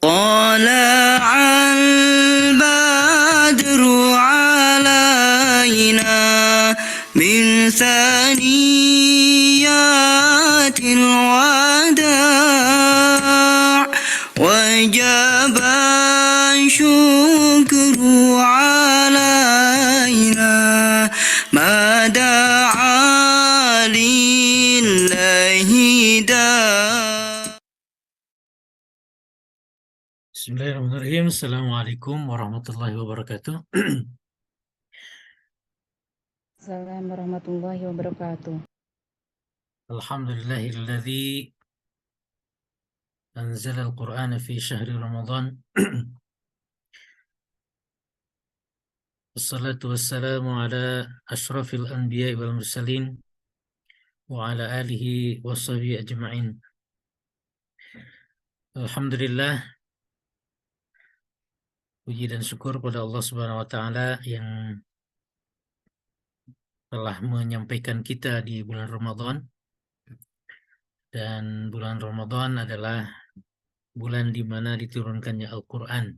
طلع البدر علينا من ثنيات الوداع وجب الشكر علينا ما دعا لله داع. Bismillahirrahmanirrahim. Assalamualaikum warahmatullahi wabarakatuh. Assalamualaikum warahmatullahi wabarakatuh. Alhamdulillahilladzi anzala al-Qur'ana fi syahri Ramadan. Wassalatu wassalamu ala ashrafil anbiya wal mursalin wa ala alihi wa sahbihi ajma'in. Alhamdulillah, puji dan syukur pada Allah Subhanahu wa taala yang telah menyampaikan kita di bulan Ramadan. Dan bulan Ramadan adalah bulan di mana diturunkannya Al-Qur'an.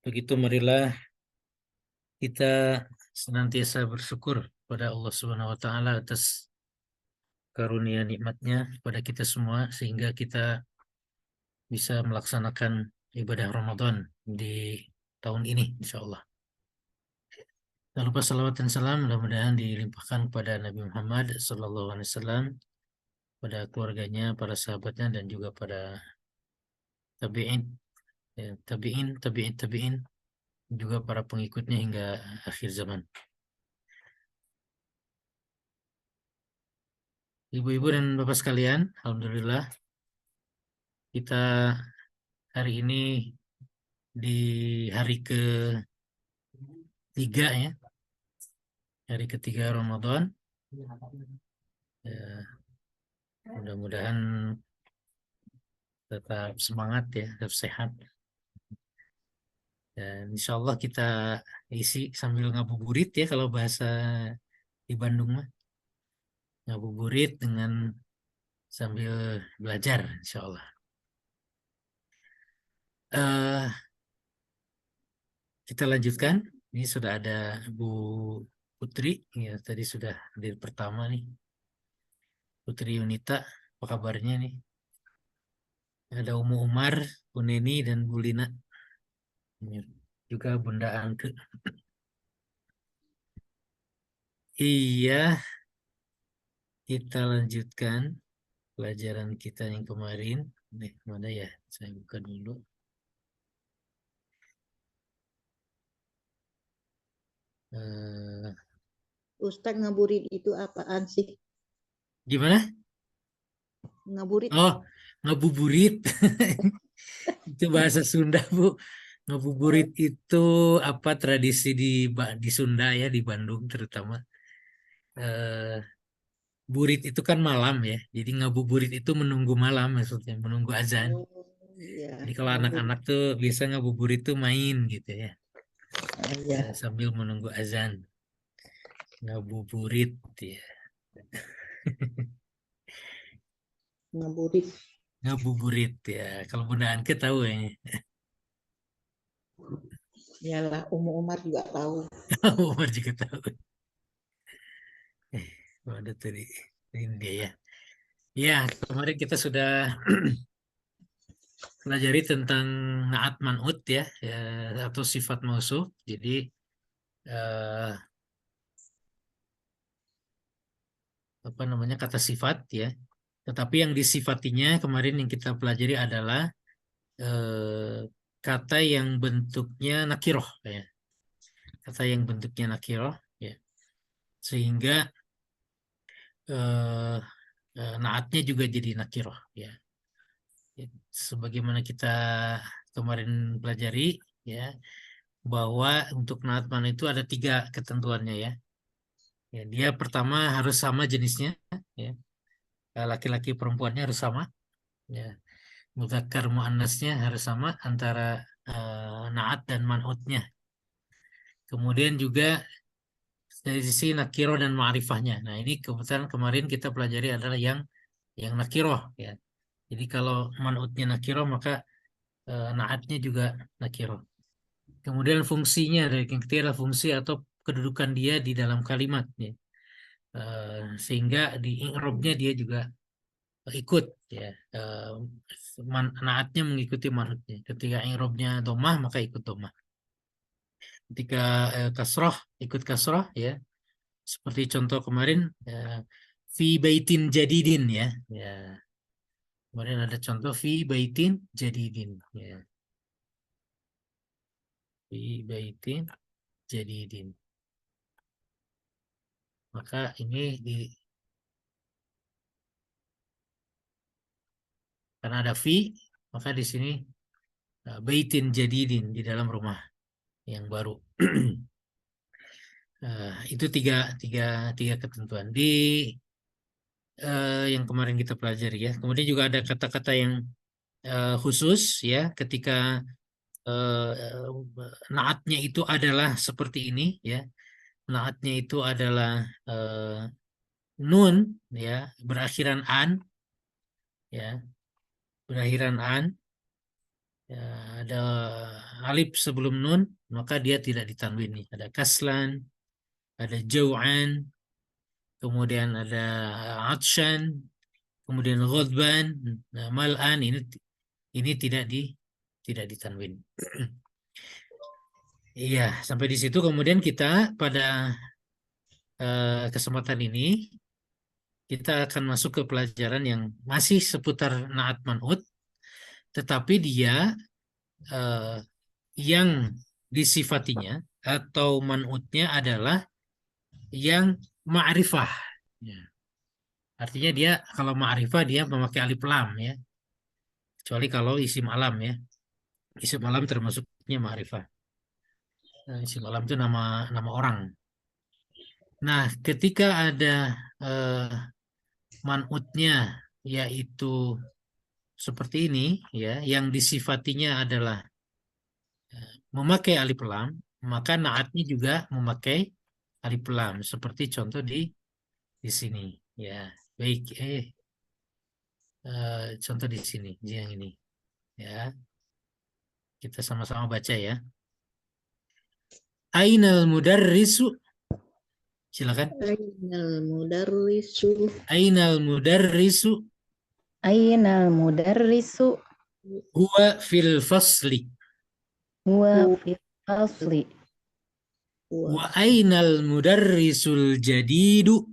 Begitu marilah kita senantiasa bersyukur pada Allah Subhanahu wa taala atas karunia nikmatnya kepada kita semua sehingga kita bisa melaksanakan ibadah Ramadan di tahun ini insyaallah. Jangan lupa salawat dan salam mudah-mudahan dilimpahkan kepada Nabi Muhammad SAW, pada keluarganya, para sahabatnya dan juga pada tabi'in, tabi'in, juga para pengikutnya hingga akhir zaman. Ibu-ibu dan bapak sekalian, alhamdulillah kita hari ini di hari ketiga ya, hari ketiga Ramadan. Ya, mudah-mudahan tetap semangat ya, tetap sehat. Dan insya Allah kita isi sambil ngabuburit ya, kalau bahasa di Bandung mah. Ngabuburit dengan sambil belajar insya Allah. Kita lanjutkan. Ini sudah ada Bu Putri ya, tadi sudah hadir pertama nih. Putri Yunita, apa kabarnya nih? Ada Umu Umar, Bu Neni dan Bu Lina. Juga Bunda Angke. Iya, kita lanjutkan pelajaran kita yang kemarin. Nih, mana ya? Saya buka dulu. Ustaz, ngaburit itu apaan sih? Gimana? Ngaburit. Oh, ngabuburit. Itu bahasa Sunda, Bu. Ngabuburit itu apa, tradisi di Sunda ya, di Bandung terutama. Burit itu kan malam ya. Jadi ngabuburit itu menunggu malam, maksudnya menunggu azan. Oh, iya. Jadi kalau Ngaburit. anak-anak tuh biasa ngabuburit tuh main gitu ya. Iya. Sambil menunggu azan. Ngabuburit ya. Ngaburit. Ngabuburit ya. Kalau Bunda Anke tahu ya. Iyalah, Umar juga tahu. Umar juga tahu. Ada tadi ini dia ya. Ya, kemarin kita sudah pelajari tentang naat man'ut ya, atau sifat mausuf. Jadi apa namanya, kata sifat ya. Tetapi yang disifatinya kemarin yang kita pelajari adalah kata yang bentuknya nakiroh ya. Kata yang bentuknya nakiroh ya. Sehingga naatnya juga jadi nakiroh ya. Sebagaimana kita kemarin pelajari ya, bahwa untuk naat man itu ada 3 ketentuannya ya. Ya, dia pertama harus sama jenisnya ya. Laki-laki perempuannya harus sama ya. Mudzakkar muannasnya harus sama antara naat dan man'utnya. Kemudian juga dari sisi nakiro dan ma'rifahnya. Nah, ini kebetulan kemarin kita pelajari adalah yang nakiro ya. Jadi kalau man'utnya nakiro maka naatnya juga nakiro. Kemudian fungsinya dari yang ketiga adalah fungsi atau kedudukan dia di dalam kalimat ya. Sehingga di i'rabnya dia juga ikut ya. Naatnya mengikuti man'utnya. Ketika i'rabnya domah maka ikut domah. Ketika kasroh ikut kasroh ya. Seperti contoh kemarin fi baitin jadidin ya. Ya. Kemarin ada contoh fi baitin jadidin ya. Fi baitin jadidin. Maka ini karena ada fi, maka di sini baitin jadidin di dalam rumah yang baru. Itu tiga ketentuan di yang kemarin kita pelajari ya. Kemudian juga ada kata-kata yang khusus ya ketika naatnya itu adalah seperti ini ya. Naatnya itu adalah nun ya, berakhiran an ya. Berakhiran an ya, ada alif sebelum nun, maka dia tidak ditanwin nih. Ada kaslan, ada jau'an, kemudian ada atshan, kemudian ghadban, nah, mal'an ini tidak ditanwin. Iya, sampai di situ kemudian kita pada kesempatan ini kita akan masuk ke pelajaran yang masih seputar naat man'ut, tetapi dia yang disifatinya atau man'utnya adalah yang ma'rifah. Ya. Artinya dia kalau ma'rifah dia memakai alif lam ya. Kecuali kalau isim alam ya. Isim alam termasuknya ma'rifah. Isim alam itu nama orang. Nah, ketika ada man'utnya yaitu seperti ini ya, yang disifatinya adalah memakai alif lam, maka naatnya juga memakai alif lam seperti contoh di sini ya. Baik, contoh di sini yang ini ya. Kita sama-sama baca ya. Ainal mudarrisu. Silakan. Ainal mudarrisu. Ainal mudarrisu. Ainal mudarrisu Huwa fil fasli. huwa fil fasli. Wa ainal mudarrisul jadidu.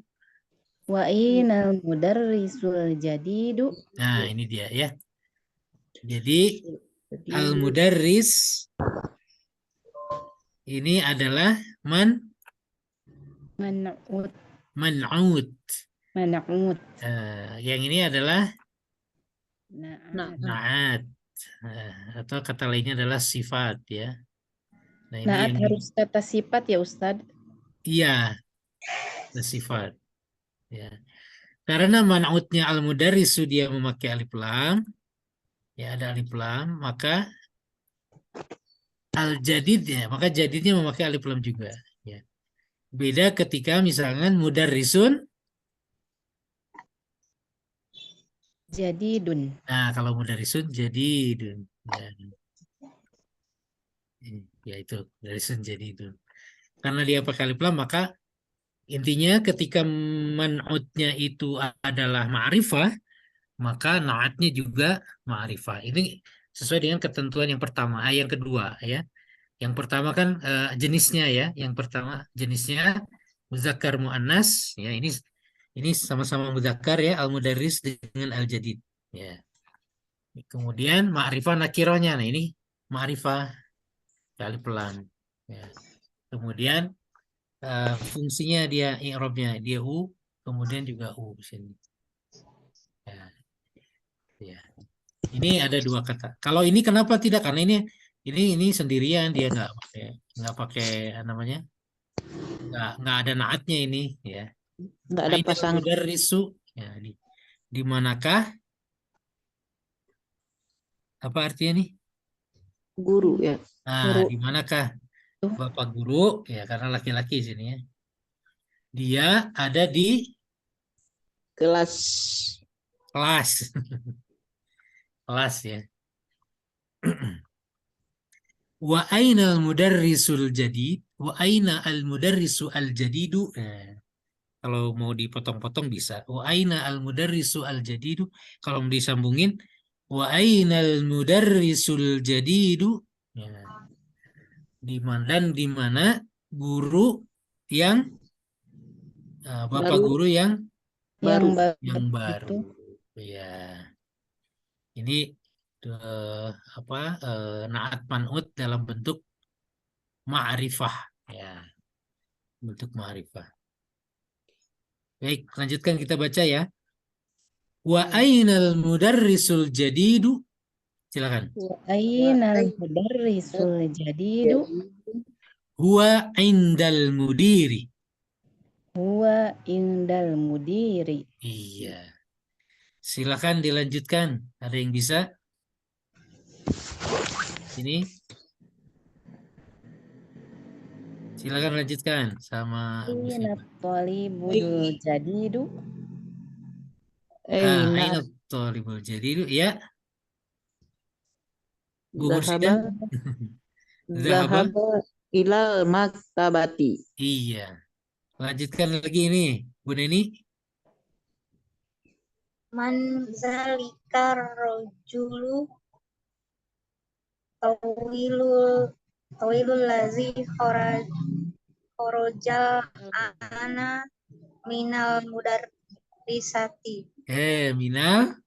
Wa ainal mudarrisul jadidu. Nah, ini dia ya. Jadi al mudarris ini adalah man'ut. man'ut. Man'ut. Yang ini adalah Na'at. naat. Atau kata lainnya adalah sifat ya. Nah, ini Na'at yang harus kata sifat ya Ustadz. iya, sifat. Ya. Karena man'utnya al-mudarrisu dia memakai alif lam, ya ada alif lam, maka al-jadid ya, maka jadidnya memakai alif lam juga. Ya. Beda ketika misalkan mudarrisun. Jadidun. Nah, kalau mudarrisun jadidun. Ya itu mudarrisun jadidun. Karena dia pakai alif lam, maka intinya ketika man'utnya itu adalah ma'rifah, maka naatnya juga ma'rifah. Ini sesuai dengan ketentuan yang pertama. Yang kedua ya. Yang pertama kan jenisnya ya. Yang pertama jenisnya muzakkar muannas ya. Ini sama-sama muzakkar ya, al-mudarris dengan al-jadid ya. Kemudian ma'rifah nakirohnya. Nah, ini ma'rifah kali pelan ya. Kemudian fungsinya dia i'rabnya dia kemudian juga di sini. Ya. Ya. Ini ada dua kata. Kalau ini kenapa tidak? Karena ini sendirian dia nggak pakai namanya nggak ada naatnya ini ya. Nggak ada pasangan. Mudarrisu ya di manakah? Apa artinya nih? Guru ya. Nah, Guru. di manakah Bapak guru ya karena laki-laki sini ya. Dia ada di Kelas. kelas. kelas ya. Wa aina al-mudarrisul jadid? Wa aina al-mudarrisu al-jadidu? Kalau mau dipotong-potong bisa. Wa aina al-mudarrisu al-jadidu? Kalau mau disambungin, wa aina al-mudarrisul jadidu? Ya. Dan di mana guru yang bapak Baru. guru yang Yang Baru. baru yang itu. baru. Ya. Ini naat man'ut dalam bentuk ma'rifah ya, bentuk ma'rifah. Baik, lanjutkan kita baca ya. Wa ainal mudarrisul jadidu? Silakan. Wa ainal mudarrisul jadidu? Huwa indal mudiri. Huwa indal mudiri. Iya. Silakan dilanjutkan. Ada yang bisa? Ini. Silakan lanjutkan sama Aina talibul jadidu? aina thalibul jadidu ya. Bu Mursida. Zahaba. Zahaba ilal maktabati. Iya. Lanjutkan lagi ini, Bu Neni. Man zalika rajulu tawilul lazi kharajal ana minal mudarrisati. Minal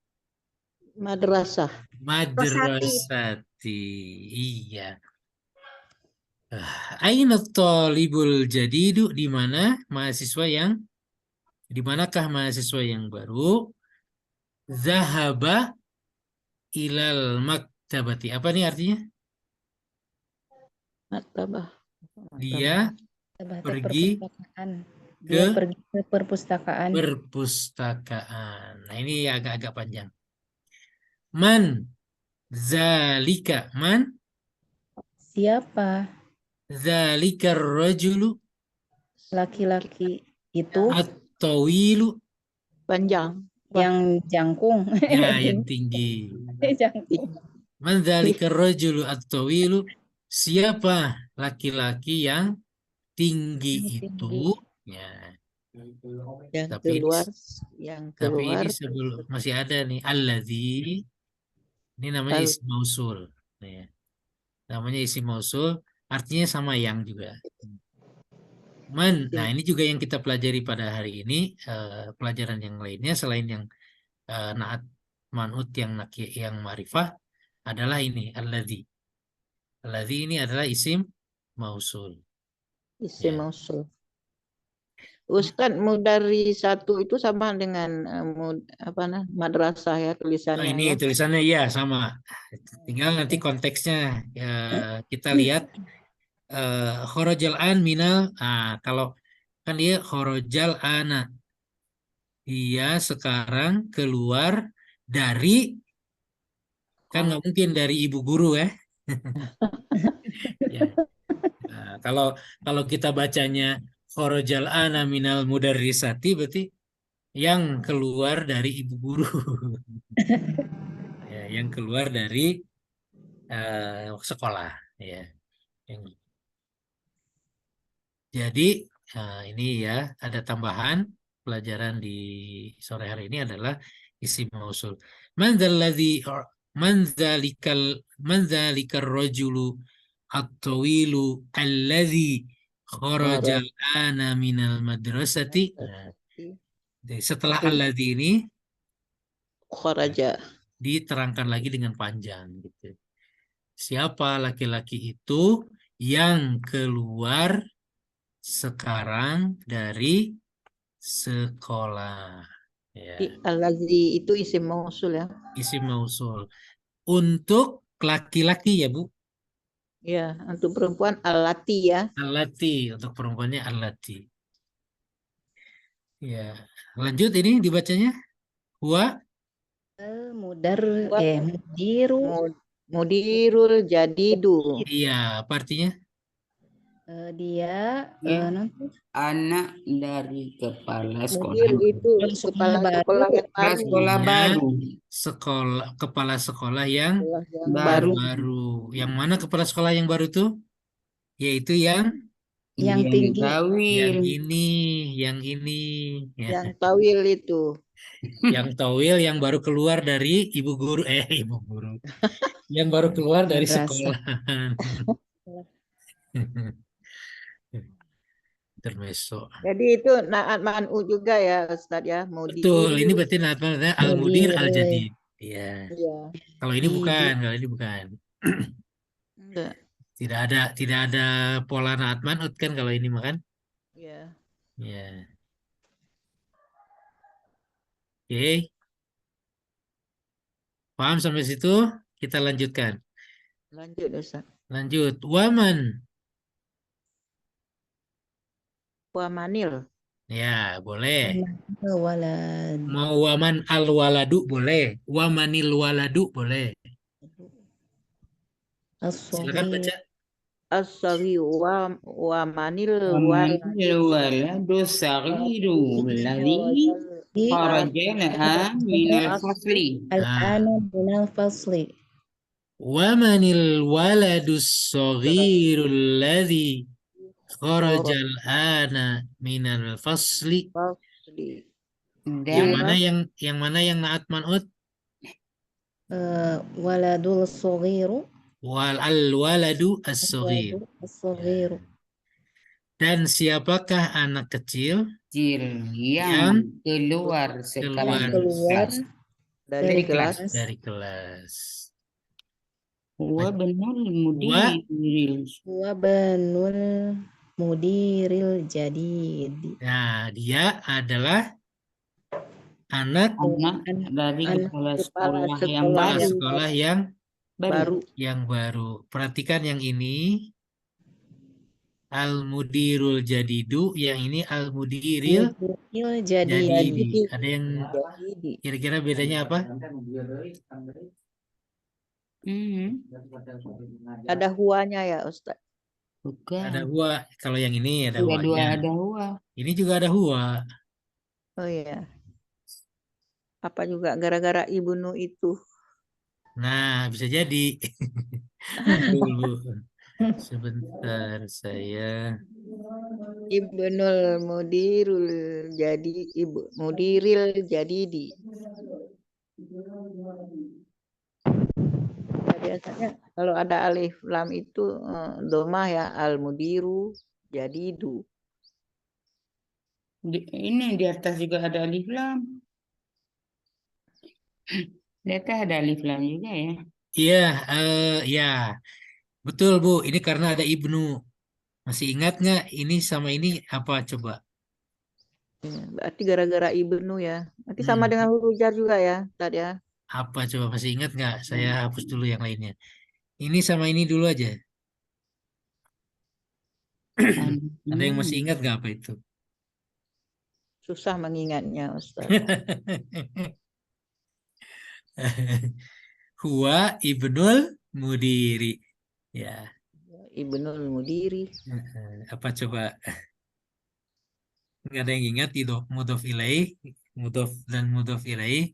Madrasah. madrasati. Iya. Aina thalibul jadidu? Di mana mahasiswa yang di manakah mahasiswa yang baru? Zahaba ilal maktabati. Apa nih artinya? Maktabah. Dia Bahasa pergi perpustakaan. Dia ke pergi ke perpustakaan. perpustakaan. Nah, ini agak-agak panjang. Man zalika? Man Siapa zalika rajulu laki-laki itu at-tawilu? Panjang. yang jangkung? Ya, yang tinggi. Jangkung. Man zalika rajulu at-tawilu? Siapa laki-laki yang tinggi Yang itu? tinggi. Ya. Yang Tapi ini, keluar. tapi ini sebelum masih ada nih alladzi. Ini namanya isim mausul. Ya. Namanya isim mausul, artinya sama yang juga. Nah ini juga yang kita pelajari pada hari ini. Pelajaran yang lainnya selain yang naat man'ut yang ma'rifah adalah ini alladzi. Alladzi ini adalah isim mausul. Isim Ya. mausul. Ustaz, mudari satu itu sama dengan madrasah ya tulisannya Ini ya. tulisannya ya sama. Tinggal nanti konteksnya ya, kita lihat khorojal an minal. Kalau kan dia khorojal ana. Dia sekarang keluar dari, kan nggak mungkin dari ibu guru ya. Ya. Nah, kalau kita bacanya khorojal ana minal mudarrisati berarti yang keluar dari ibu guru. Ya, yang keluar dari sekolah ya. Jadi ini ya ada tambahan pelajaran di sore hari ini adalah isim mausul. Man dzalikar rajulu at-tawilu alladzi kharaja ana minal madrasati. Setelah alladzi ini Kharaja. diterangkan lagi dengan panjang gitu. Siapa laki-laki itu yang keluar sekarang dari sekolah? Ya. Al-ladzi itu isim mausul ya. Isim mausul. Untuk laki-laki ya Bu? Ya, untuk perempuan al-lati ya. Al-lati, untuk perempuannya al-lati. Ya, lanjut ini dibacanya. Huwa Mudiru Mudirul jadidu. iya, apa artinya? Dia Ya. nanti Anak dari kepala Mudir sekolah. itu sekolah kepala baru. sekolah yang Kepala baru. sekolah Ya. baru. Kepala sekolah yang Sekolah yang Baru. baru. Yang mana kepala sekolah yang baru tuh? Yaitu yang yang tinggi. Tawil. yang ini, ya. Yang tawil itu. Yang towil yang baru keluar dari ibu guru, ibu guru, yang baru keluar dari Madrasah. sekolah. Intermezzo. Jadi itu naat man'u juga ya Ustadz ya. Betul, ini Mudir. berarti namanya al-mudir Mudir. al-jadid. Ya. Iya. Kalau ini bukan, Didi. kalau ini bukan. Enggak. Tidak ada pola naat man'ut kan kalau ini makan. Iya. Ya. Oke. Paham sampai situ? Kita lanjutkan. Lanjut Ustadz. Lanjut. Waman. Wamanil. Ya, boleh. Walad. Mau waman al-waladu boleh. Wamanil waladu boleh. Silakan As-Saghir. baca. As-sawi wamanil Wamanil waladu saghiru alladhi kharaja laha minal fasli. Al-ana minal fasli. Wamanil waladu saghirul ladzi kharajal ana minal fasli. fasli. Yang Dan mana yang naat man'ut? Waladul saghiru. Wal al-waladu as-saghir. As-saghiru. Dan siapakah anak kecil yang keluar sekarang Keluar Dari kelas. dari kelas? Wa benul mudiril. Wa banul mudiril jadid. Nah, dia adalah anak dari kepala sekolah yang sekolah kepala baru. sekolah Baru. yang baru. Perhatikan yang ini al-mudirul jadidu, yang ini al-mudiril Mudiril jadid. jadidi. Ada yang Jadi kira-kira bedanya apa? ada huanya ya Ustadz. Bukan. Ada huwa. Kalau yang ini ada Dua huwanya. ada huwa. Ini juga ada huwa. Oh iya. Apa juga gara-gara Ibnu itu. Nah, bisa jadi. Tunggu. Sebentar, saya. Ibnul mudirul jadi mudiril jadidi. Ya, biasanya kalau ada alif lam itu domah ya al mudiru jadidu. Ini di atas juga ada alif lam. Di atas ada alif lam juga ya. Iya, ya. Betul, Bu. Ini karena ada Ibnu. Masih ingat nggak ini sama ini apa coba? Ya, berarti gara-gara Ibnu ya. Nanti sama dengan huruf jar juga ya tadi ya. Apa coba masih ingat nggak? Saya hapus dulu yang lainnya. Ini sama ini dulu aja. Ada yang masih ingat nggak apa itu? Susah mengingatnya Ustaz. Huwa ibnul mudiri. Ya. Ibnul mudiri. Apa coba? Nggak ada yang ingat mudhof ilaih, mudhof dan mudhof ilaih,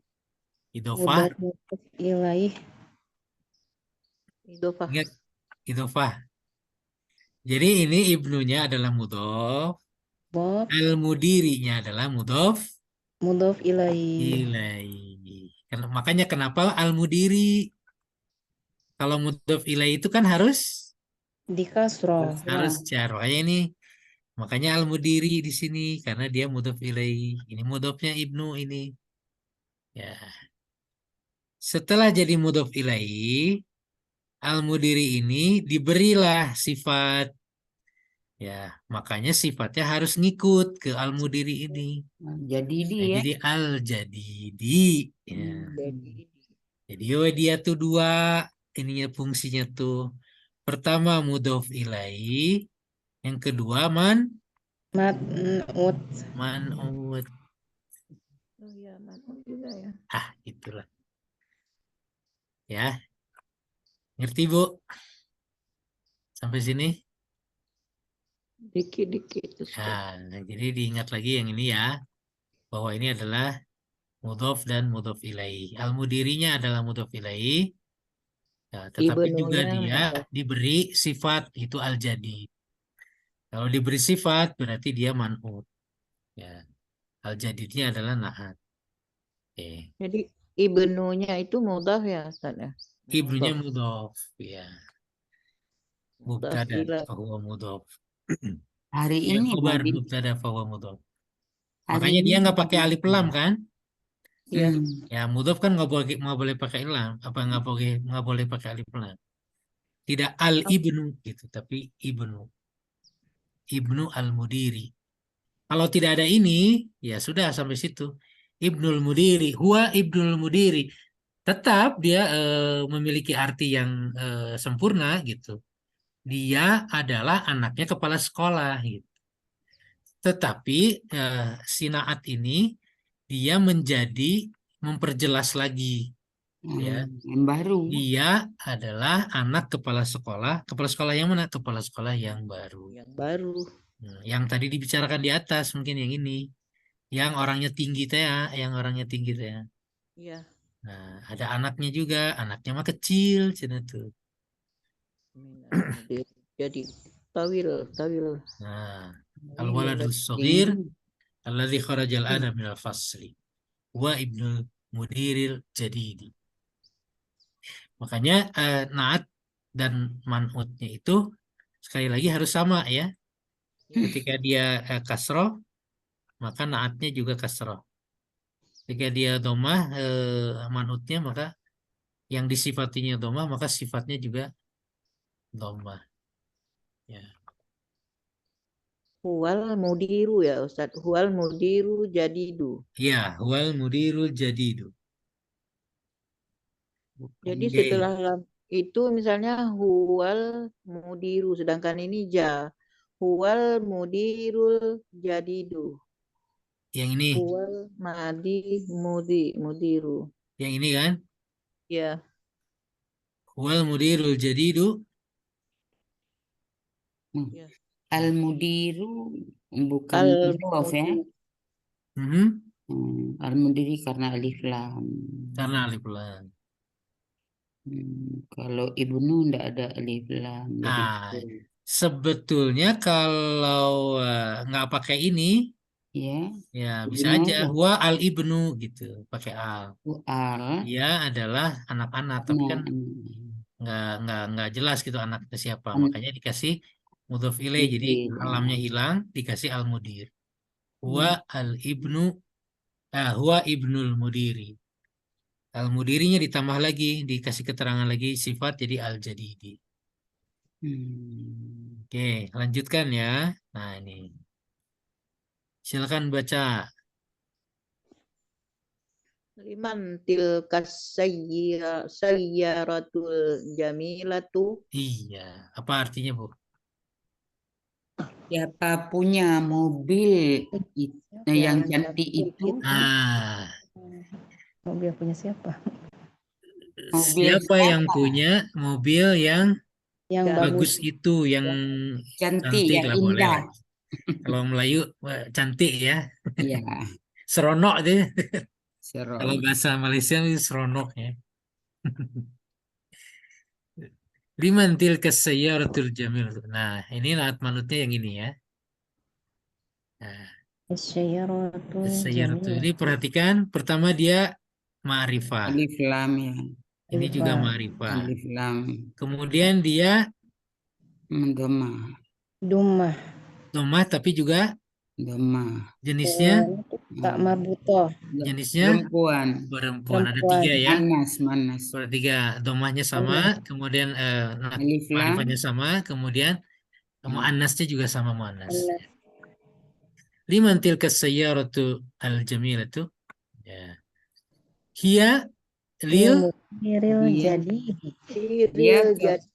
idofah. Mudhof ilaih. Idofah. Ingat idofah. Jadi ini ibnunya adalah mudhof, Bob. al-mudirinya adalah mudhof Mudhof ilaih. ilaih. Makanya kenapa al-mudiri? Kalau mudhof ilaih itu kan harus Di kasroh. harus jar. Makanya al-mudiri di sini karena dia mudhof ilaih. Ini mudhofnya ibnu ini. Ya. Setelah jadi mudhof ilaih, al-mudiri ini diberilah sifat. Ya, makanya sifatnya harus ngikut ke al-mudiri ini. Jadi Jadi al-jadidi. Ya. Jadi dia tuh dua ininya fungsinya tuh. Pertama mudhof ilaih, yang kedua Man'ut. man'ut. Oh iya, man'ut juga ya. Itulah. Ya. Ngerti, Bu? Sampai sini? Dikit-dikit Ustaz. Nah, jadi diingat lagi yang ini ya, bahwa ini adalah mudhof dan mudhof ilaih. Al-mudirinya adalah mudhof ilaih, ya, tetapi juga Ibnunya dia mudhof. diberi sifat itu al-jadid. Kalau diberi sifat berarti dia man'ut. Ya, al-jadidnya adalah na'at. Oke. Jadi ibnunya itu mudhaf ya Ustaz ya. Ibnunya Mudhaf. mudhof, ya. Mudhaf Mubtada ilaih. fahuwa mudhof. Hari Ya, ini khobar Nabi, mubtada fahuwa mudhof. hari Makanya ini dia nggak pakai alif lam kan? Iya. Ya, mudhof kan nggak boleh pakai lam, apa nggak boleh pakai alif lam. Tidak al ibnu gitu, tapi ibnu al mudiri. Kalau tidak ada ini, ya sudah sampai situ. Ibnul mudiri, huwa ibnul mudiri. Tetap dia memiliki arti yang sempurna gitu. Dia adalah anaknya kepala sekolah gitu. Tetapi si naat ini dia menjadi memperjelas lagi ya. yang baru. Dia adalah anak kepala sekolah. Kepala sekolah yang mana? Kepala sekolah yang baru. Yang baru. Yang tadi dibicarakan di atas mungkin yang ini. Yang orangnya tinggi teh ya, yang orangnya tinggi teh ya. Iya. Nah, ada anaknya juga, anaknya mah kecil cina tuh. Jadi tawil. Nah, Iya, al-waladul shaghir alladzi kharajal ana minal fasli wa ibnul mudiril jadidi. Makanya naat dan man'utnya itu sekali lagi harus sama ya. Ketika dia kasroh, maka naatnya juga kasroh. Ketika dia domah man'utnya, maka yang disifatinya domah, maka sifatnya juga domah. Ya. Huwal mudiru ya Ustaz. Huwal mudiru jadidu. Ya, wal mudirul jadidu. Jadi Oke. setelah lam itu misalnya huwal mudiru, sedangkan ini ja. Huwal mudirul jadidu. Yang ini, Huwal mudiru. yang ini kan, Ya. wal mudirul jadidu. Ya. Al-mudiru bukan mudhof ya. Mhm. Al-mudiri karena alif lam. Karena alif lam. Kalau ibnu ndak ada alif lam. Jadi Sebetulnya kalau nggak pakai ini, ya, ya bisa ibnu aja. aja. Wa al ibnu gitu, pakai al. Al. Dia adalah anak-anak, tapi kan nggak jelas gitu anaknya siapa. Makanya dikasih mudhof ilaih, jadi alamnya hilang, dikasih al mudir. Wa al ibnu, huwa ibnul mudiri. Al mudirinya ditambah lagi, dikasih keterangan lagi sifat jadi al jadidi. Oke, lanjutkan ya. Nah ini, silakan baca. Liman tilkas sayyaratul jamilatu. Iya, apa artinya Bu? Siapa punya mobil yang cantik itu? Mobil punya siapa? Mobil Siapa yang punya mobil yang bagus itu, yang cantik, yang lah boleh indah. lah. Kalau Melayu cantik ya. Iya. Seronok deh. Seronok. Kalau bahasa Malaysia itu seronok ya. Liman tilkas sayyaratul jamil. Nah, ini naat manutnya yang ini ya. Nah, Asyaratul sayyaratul jamil. ini perhatikan, pertama dia ma'rifah. Alif lam ya. Ini juga ma'rifah. Alif lam. Kemudian dia Domah. Domah tapi juga Domah. jenisnya tak marbutoh. jenisnya perempuan. Ada tiga ya. Manas. Ada tiga. Domahnya sama, kemudian ma'rifahnya sama, kemudian mu'annasnya juga sama mu'annas. Liman tilkas sayyaratu al-jamilatu. Ya. Hiya lil dia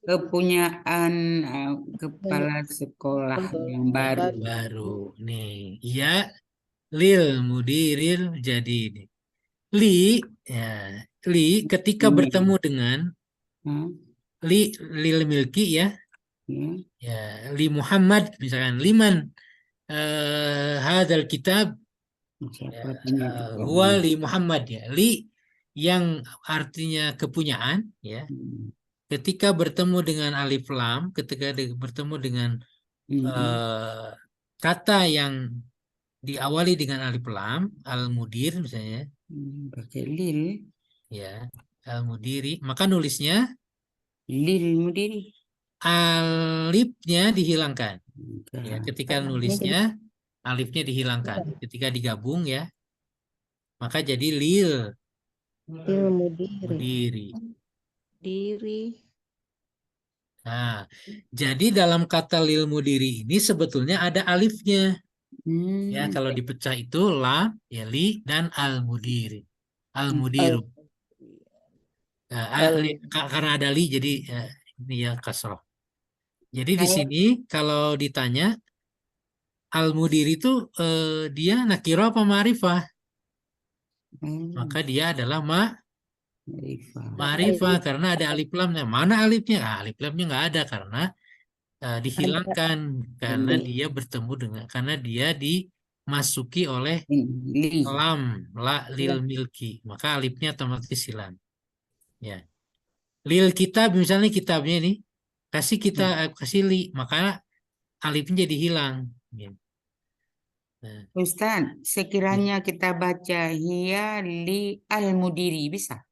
kepunyaan kepala sekolah yang baru. Nih, ya lil mudiril jadi ini. Li ketika bertemu dengan lil milki ya, Ya. Ya, li Muhammad misalkan liman hadzal kitab Siapa punya huwa li Muhammad ya. Li yang artinya kepunyaan ya. Ketika bertemu dengan alif lam, ketika bertemu dengan kata yang diawali dengan alif lam, al-mudir misalnya, pakai lil, ya, al-mudiri, maka nulisnya lil mudiri. alifnya dihilangkan. Ya, Enggak. ketika nulisnya alifnya dihilangkan. Ketika digabung ya, maka jadi lil Mudiri. mudiri. Diri. Nah, jadi dalam kata lil mudiri ini sebetulnya ada alifnya. Ya, kalau dipecah itu lam, ya li dan al mudiri. Al mudiru. Karena ada li jadi ini ya kasroh. Jadi di sini kalau ditanya al mudiri itu dia nakiro apa ma'rifah? Maka dia adalah ma'rifah karena ada alif lamnya. Mana alifnya? Alif lamnya nggak ada karena dihilangkan karena dia bertemu dengan karena dia dimasuki oleh lam lil milki, maka alifnya otomatis hilang. Ya. Lil kitab misalnya kitabnya ini kasih kita kasih li, maka alifnya jadi hilang. Ya. Nah, Ustaz, sekiranya kita baca hiya li al-mudiri bisa?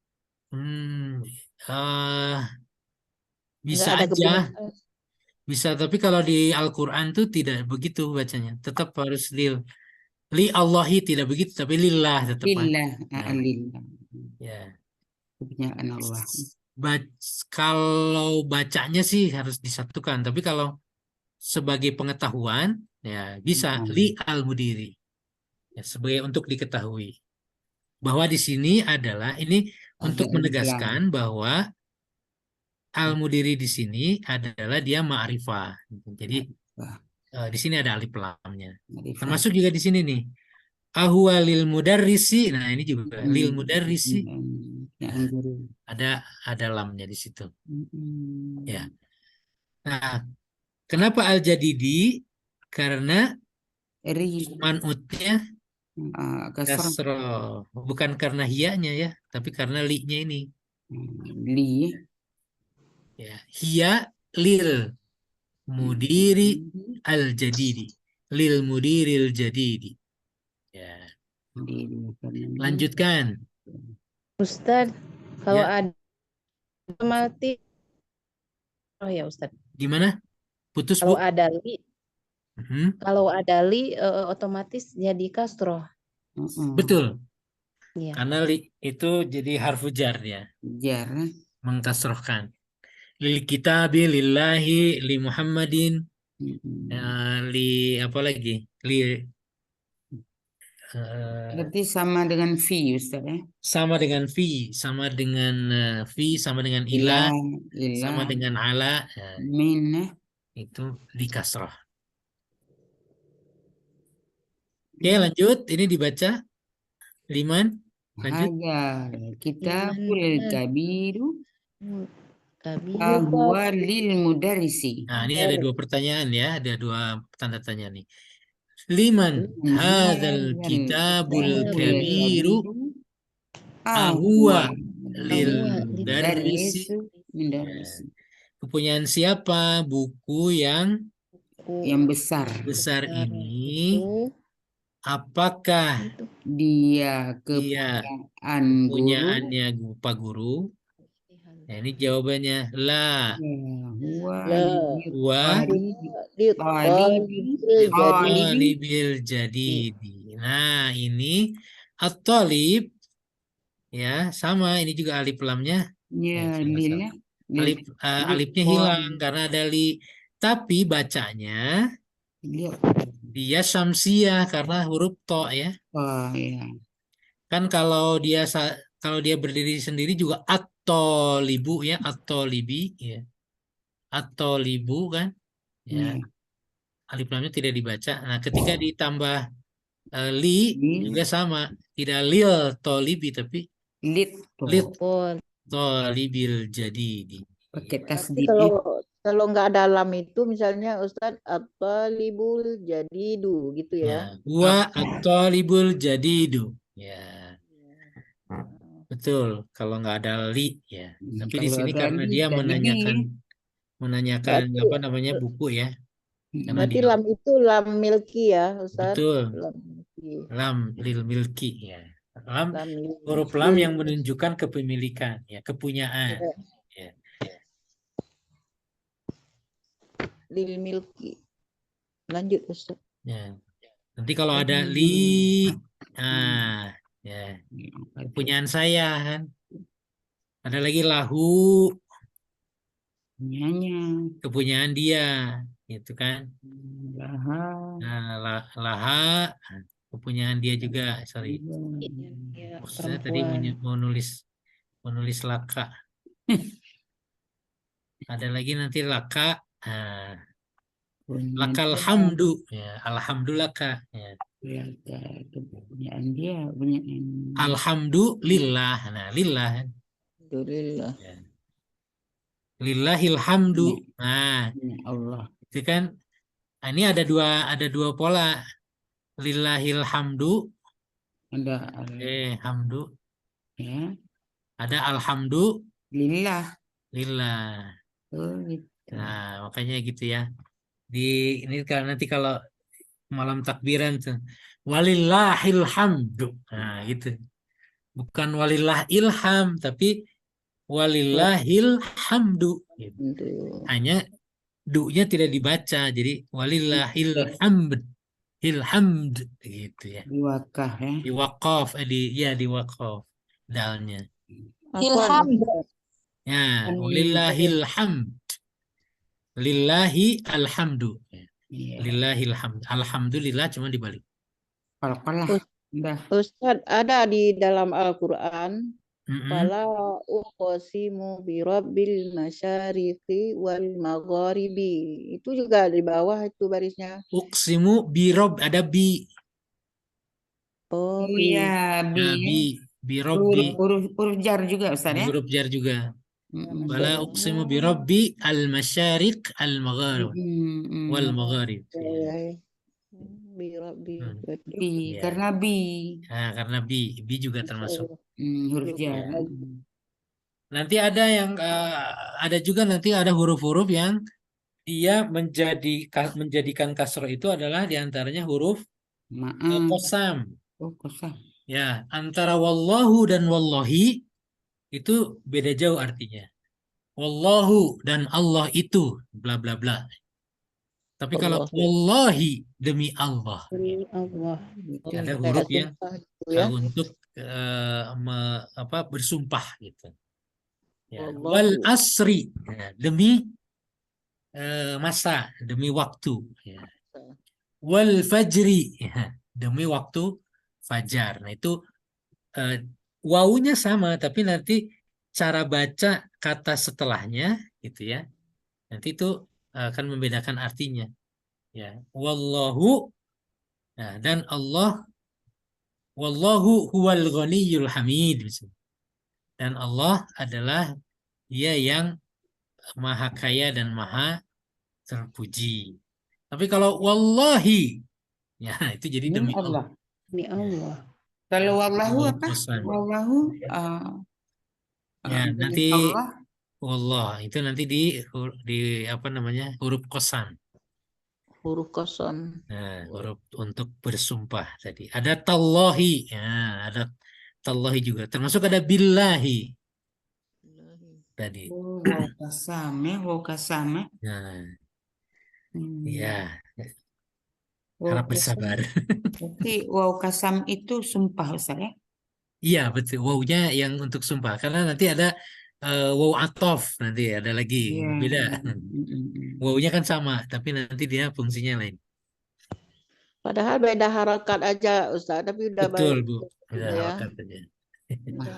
Bisa Nggak ada aja, bisa. Tapi kalau di Al-Quran tuh tidak begitu bacanya. Tetap harus li Allahi tidak begitu, tapi lillah tetap. Lillah, Nah, lillah. ya. Kepunyaan Allah. Kalau bacanya sih harus disatukan, tapi kalau sebagai pengetahuan ya bisa li al-mudiri. Ya, sebagai untuk diketahui bahwa di sini adalah ini untuk menegaskan bahwa al-mudiri di sini adalah dia ma'rifah. Jadi di sini ada alif lamnya. Termasuk juga di sini nih. Ahwa lil mudarrisi. Nah, ini juga lil mudarrisi. Ada lamnya di situ. Ya. Nah, kenapa al-jadidi? Karena man'utnya kasroh. Bukan karena hiyanya ya, tapi karena li-nya ini. Li. Ya, hiya lil mudiri al-jadidi. Lil mudiri al-jadidi. Ya. Lanjutkan. Ustadz, kalau ada mati, oh ya Ustadz. Gimana? Putus Kalau Bu? ada li, kalau ada li otomatis jadi kasroh. Betul. Ya. Karena li itu jadi harfu jar ya. Jar. Mengkasrohkan. Lil kitabi lillahi li Muhammadin li apa lagi? Berarti sama dengan fi Ustaz ya? Sama dengan fi, sama dengan sama dengan ilah, sama dengan ala. Min itu di kasrah. Oke, lanjut. Ini dibaca. Liman. Lanjut. Hajar kitabul kabiru huwa lil mudarrisi. Nah, ini ada dua pertanyaan ya, ada dua tanda tanya nih. Liman hadzal kitabul kabiru ahwa lil mudarrisi. Kepunyaan siapa buku yang besar ini? Apakah dia kepunyaannya Pak Guru? Nah, ini jawabannya la. Talibil jadidi. Nah, ini at-talib ya, sama ini juga alif lamnya. Ya, alifnya hilang karena ada li. Tapi bacanya dia syamsiah karena huruf to ya. Oh iya. Kan kalau dia berdiri sendiri juga at-talibu ya, at-talibi ya. At-talibu kan? Ya. Alif lamnya tidak dibaca. Nah, ketika ditambah li juga sama, tidak lil talibi tapi lit talibil jadidi. Pakai tasdid. Kalau nggak ada lam itu misalnya Ustadz at-talibul jadidu gitu ya. Ya, wa at-talibul jadidu. Ya, betul. Kalau nggak ada li, ya. Tapi di Kalau sini ada karena li dia jadi di. menanyakan Berarti apa namanya buku ya, karena berarti dia lam itu lam milki ya Ustadz. betul Lam milki. lam lil milki ya. Lam Lam huruf lam lil yang menunjukkan kepemilikan, ya, kepunyaan. Ya. lil milki. Lanjut Ustadz. Ya. Nanti kalau ada li, ya, kepunyaan saya kan. Ada lagi lahu, Punyanya. kepunyaan dia, gitu kan. Laha. Nah, laha, kepunyaan dia juga. Sorry, Ya, maksudnya tadi perempuan. mau nulis laka. Ada lagi nanti laka. Nah, Punya lakal dia. hamdu, ya, alhamdulillah kak. Ya. Ya, kepunyaan dia. Punyaan. Alhamdulillah, nah lillah, Alhamdulillah. ya. Lillahil hamdu. Nah, Ya Allah. itu kan. Nah, ini ada dua pola. Lillahil hamdu, Ada hamdu. ya. Ada alhamdulillah. Lillah. Oh, gitu. Nah, makanya gitu ya. Ini nanti kalau malam takbiran tuh, walillahil hamdu. Nah, gitu. Bukan walillah ilham, tapi walillahil hamdu. Gitu. Hanya du-nya tidak dibaca, jadi walillahil hamd. Hilhamd gitu ya. Di wakaf ya. Di wakaf, di wakaf dalnya. Ilham. Ya, walillahil hamd. Lillahi alhamdu. Iya. Lillahil hamd. Alhamdulillah cuma dibalik. Qalqalah. Udah. Ustadz, ada di dalam Al-Quran Mm-mm. fala uqsimu bi rabbil masyariqi wal magharibi. Itu juga di bawah itu barisnya. Uqsimu birob, ada bi. Oh, Oh iya, bi. Nah, ya. birobbi. Huruf jar juga Ustaz ya. Huruf jar juga. Mm-mm. Wala uqsimu birobbi al-masyariq al-magharib. Wal magharib. bi rabbi. Bi, Iya. karena bi. Nah, karena bi juga termasuk. Huruf jar. Ya. Nanti ada yang ada juga nanti ada huruf-huruf yang dia menjadikan kasroh itu adalah diantaranya huruf qasam. Oh, kosam. Ya, antara wallahu dan wallahi itu beda jauh artinya. Wallahu dan Allah itu bla bla bla. Tapi kalau wallahi demi Allah, Allah. ada huruf yang untuk bersumpah gitu. Ya. Wal asri, ya, demi masa, demi waktu. Ya. Wal fajri, ya, demi waktu fajar. Nah itu wawunya sama, tapi nanti cara baca kata setelahnya, gitu ya. Nanti itu akan membedakan artinya. Ya, wallahu, nah, dan Allah, wallahu huwal ghaniyul hamid. Dan Allah adalah Dia yang maha kaya dan maha terpuji. Tapi kalau wallahi, ya itu jadi demi Allah. Demi Allah. Kalau wallahu apa? Kosan. Wallahu Ya, demi nanti Allah. wallah itu nanti di apa namanya? Huruf kosan. Huruf kosan. Nah, huruf untuk bersumpah tadi. Ada tallahi, ya, ada tallahi juga. Termasuk ada billahi tadi. Oh, wow kasam ya, wow kasam ya. Nah, Hmm. ya, Wow harap kasam. bersabar. Berarti wow kasam itu sumpah Ustaz ya? Iya, betul. Wow-nya yang untuk sumpah. Karena nanti ada wow atof, nanti ada lagi. Iya. Beda. Wow-nya kan sama, tapi nanti dia fungsinya lain. Padahal beda harakat aja Ustaz, tapi udah Betul, baik. Bu. Beda Ya. harakat aja.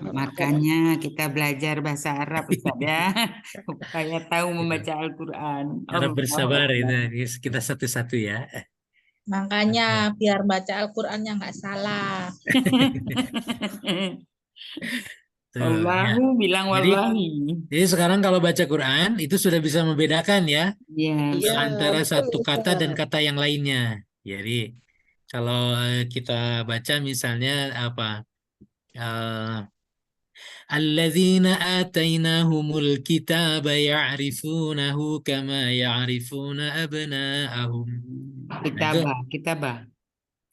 Makanya kita belajar bahasa Arab Ustaz ya, supaya tahu membaca Al-Quran. Harap bersabar Akbar. itu. Kita satu-satu ya. Makanya biar baca Al-Qur'annya nggak salah. Tuh, ya. Wallahu bilang Jadi, wallahi. jadi sekarang kalau baca Quran itu sudah bisa membedakan ya Ya, Iya, antara betul satu kata dan Ustaz. kata yang lainnya. Jadi kalau kita baca misalnya apa? eh, Alladzina atainahumul kitaba ya'rifunahu kama ya'rifuna abna'ahum. Nah, itu kitabah.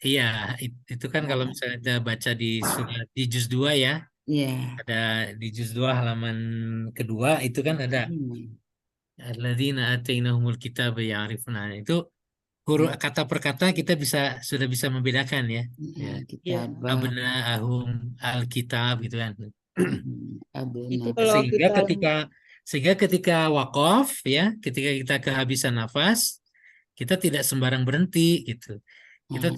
iya, itu kan kalau misalnya kita baca di surat di juz 2 ya, Ya. ada di juz 2 halaman kedua itu kan ada alladzina atainahumul kitaba ya'rifuna. Itu huruf kata per kata kita sudah bisa membedakan ya. Ya. Kitabah. Abna'ahum alkitab gitu kan. Itu Abna. kalau kita Sehingga ketika wakaf ya, ketika kita kehabisan nafas, kita tidak sembarang berhenti gitu. Kita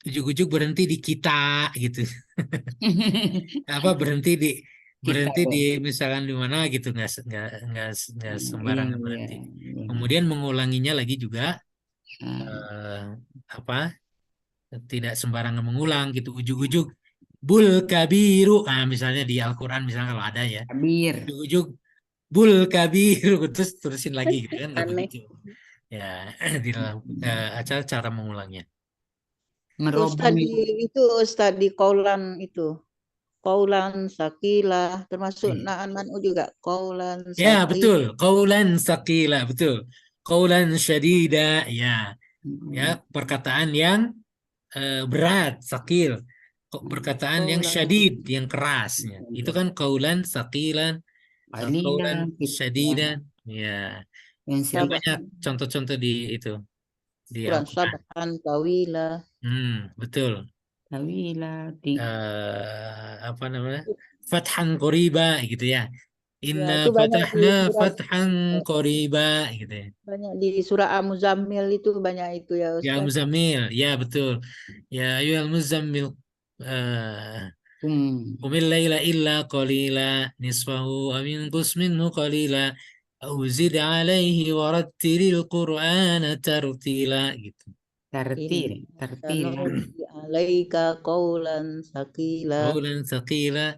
ujuk-ujuk berhenti di kita gitu. Apa berhenti di misalkan di mana gitu, nggak sembarangan berhenti. Kemudian mengulanginya lagi juga apa? Tidak sembarangan mengulang gitu, ujuk-ujuk bul kabiru. Ah, misalnya di Al-Qur'an misalnya kalau ada ya. Kabir. Ujuk-ujuk bul kabiru terus terusin lagi gitu kan nggak Aneh. begitu. Ya, di dalam cara mengulangnya. Merobui. Ustaz di kaulan itu. Kaulan sakilah termasuk na'an man'u juga. Kaulan Ya, betul. sakilah. Qaulan saqila, betul. Qaulan syadida, ya. Ya, perkataan yang berat, sakil. Perkataan yang Qaulan syadid, yang kerasnya. Itu kan qaulan saqilan, qaulan syadidan. Ya. Yang Itu sering banyak contoh-contoh di itu di Quran Al-Qur'an. sab'an tawila. Betul. Tawila. Apa namanya? Fathan qoriba gitu ya. Inna itu banyak di fatahna surat fathan qoriba gitu ya. banyak di surah Al-Muzammil itu banyak itu ya Ya Ustaz. Muzammil, ya betul. Ya ayyuhal muzammil qumil laila illa qalila nisfahu aw inqus minhu qalila aw zid alaihi warattilil qur'ana tartila gitu. Tartil. Sanulqi alaika qaulan sakila. Qaulan tsaqila.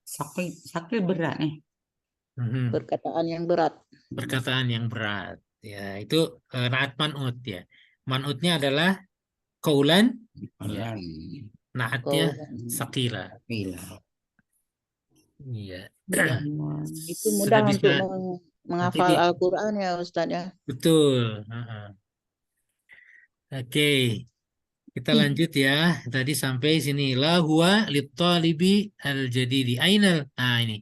Sakil berat nih. Perkataan yang berat. Perkataan yang berat. Ya, itu naat man'ut ya. Man'utnya adalah qaulan, ya. Naatnya sakila. Iya. Itu mudah Sudah untuk bisa menghafal Al-Quran ya Ustaz ya. betul. Oke. Kita lanjut ya. Tadi sampai sini. La huwa lit-talibi al-jadidi. Ini.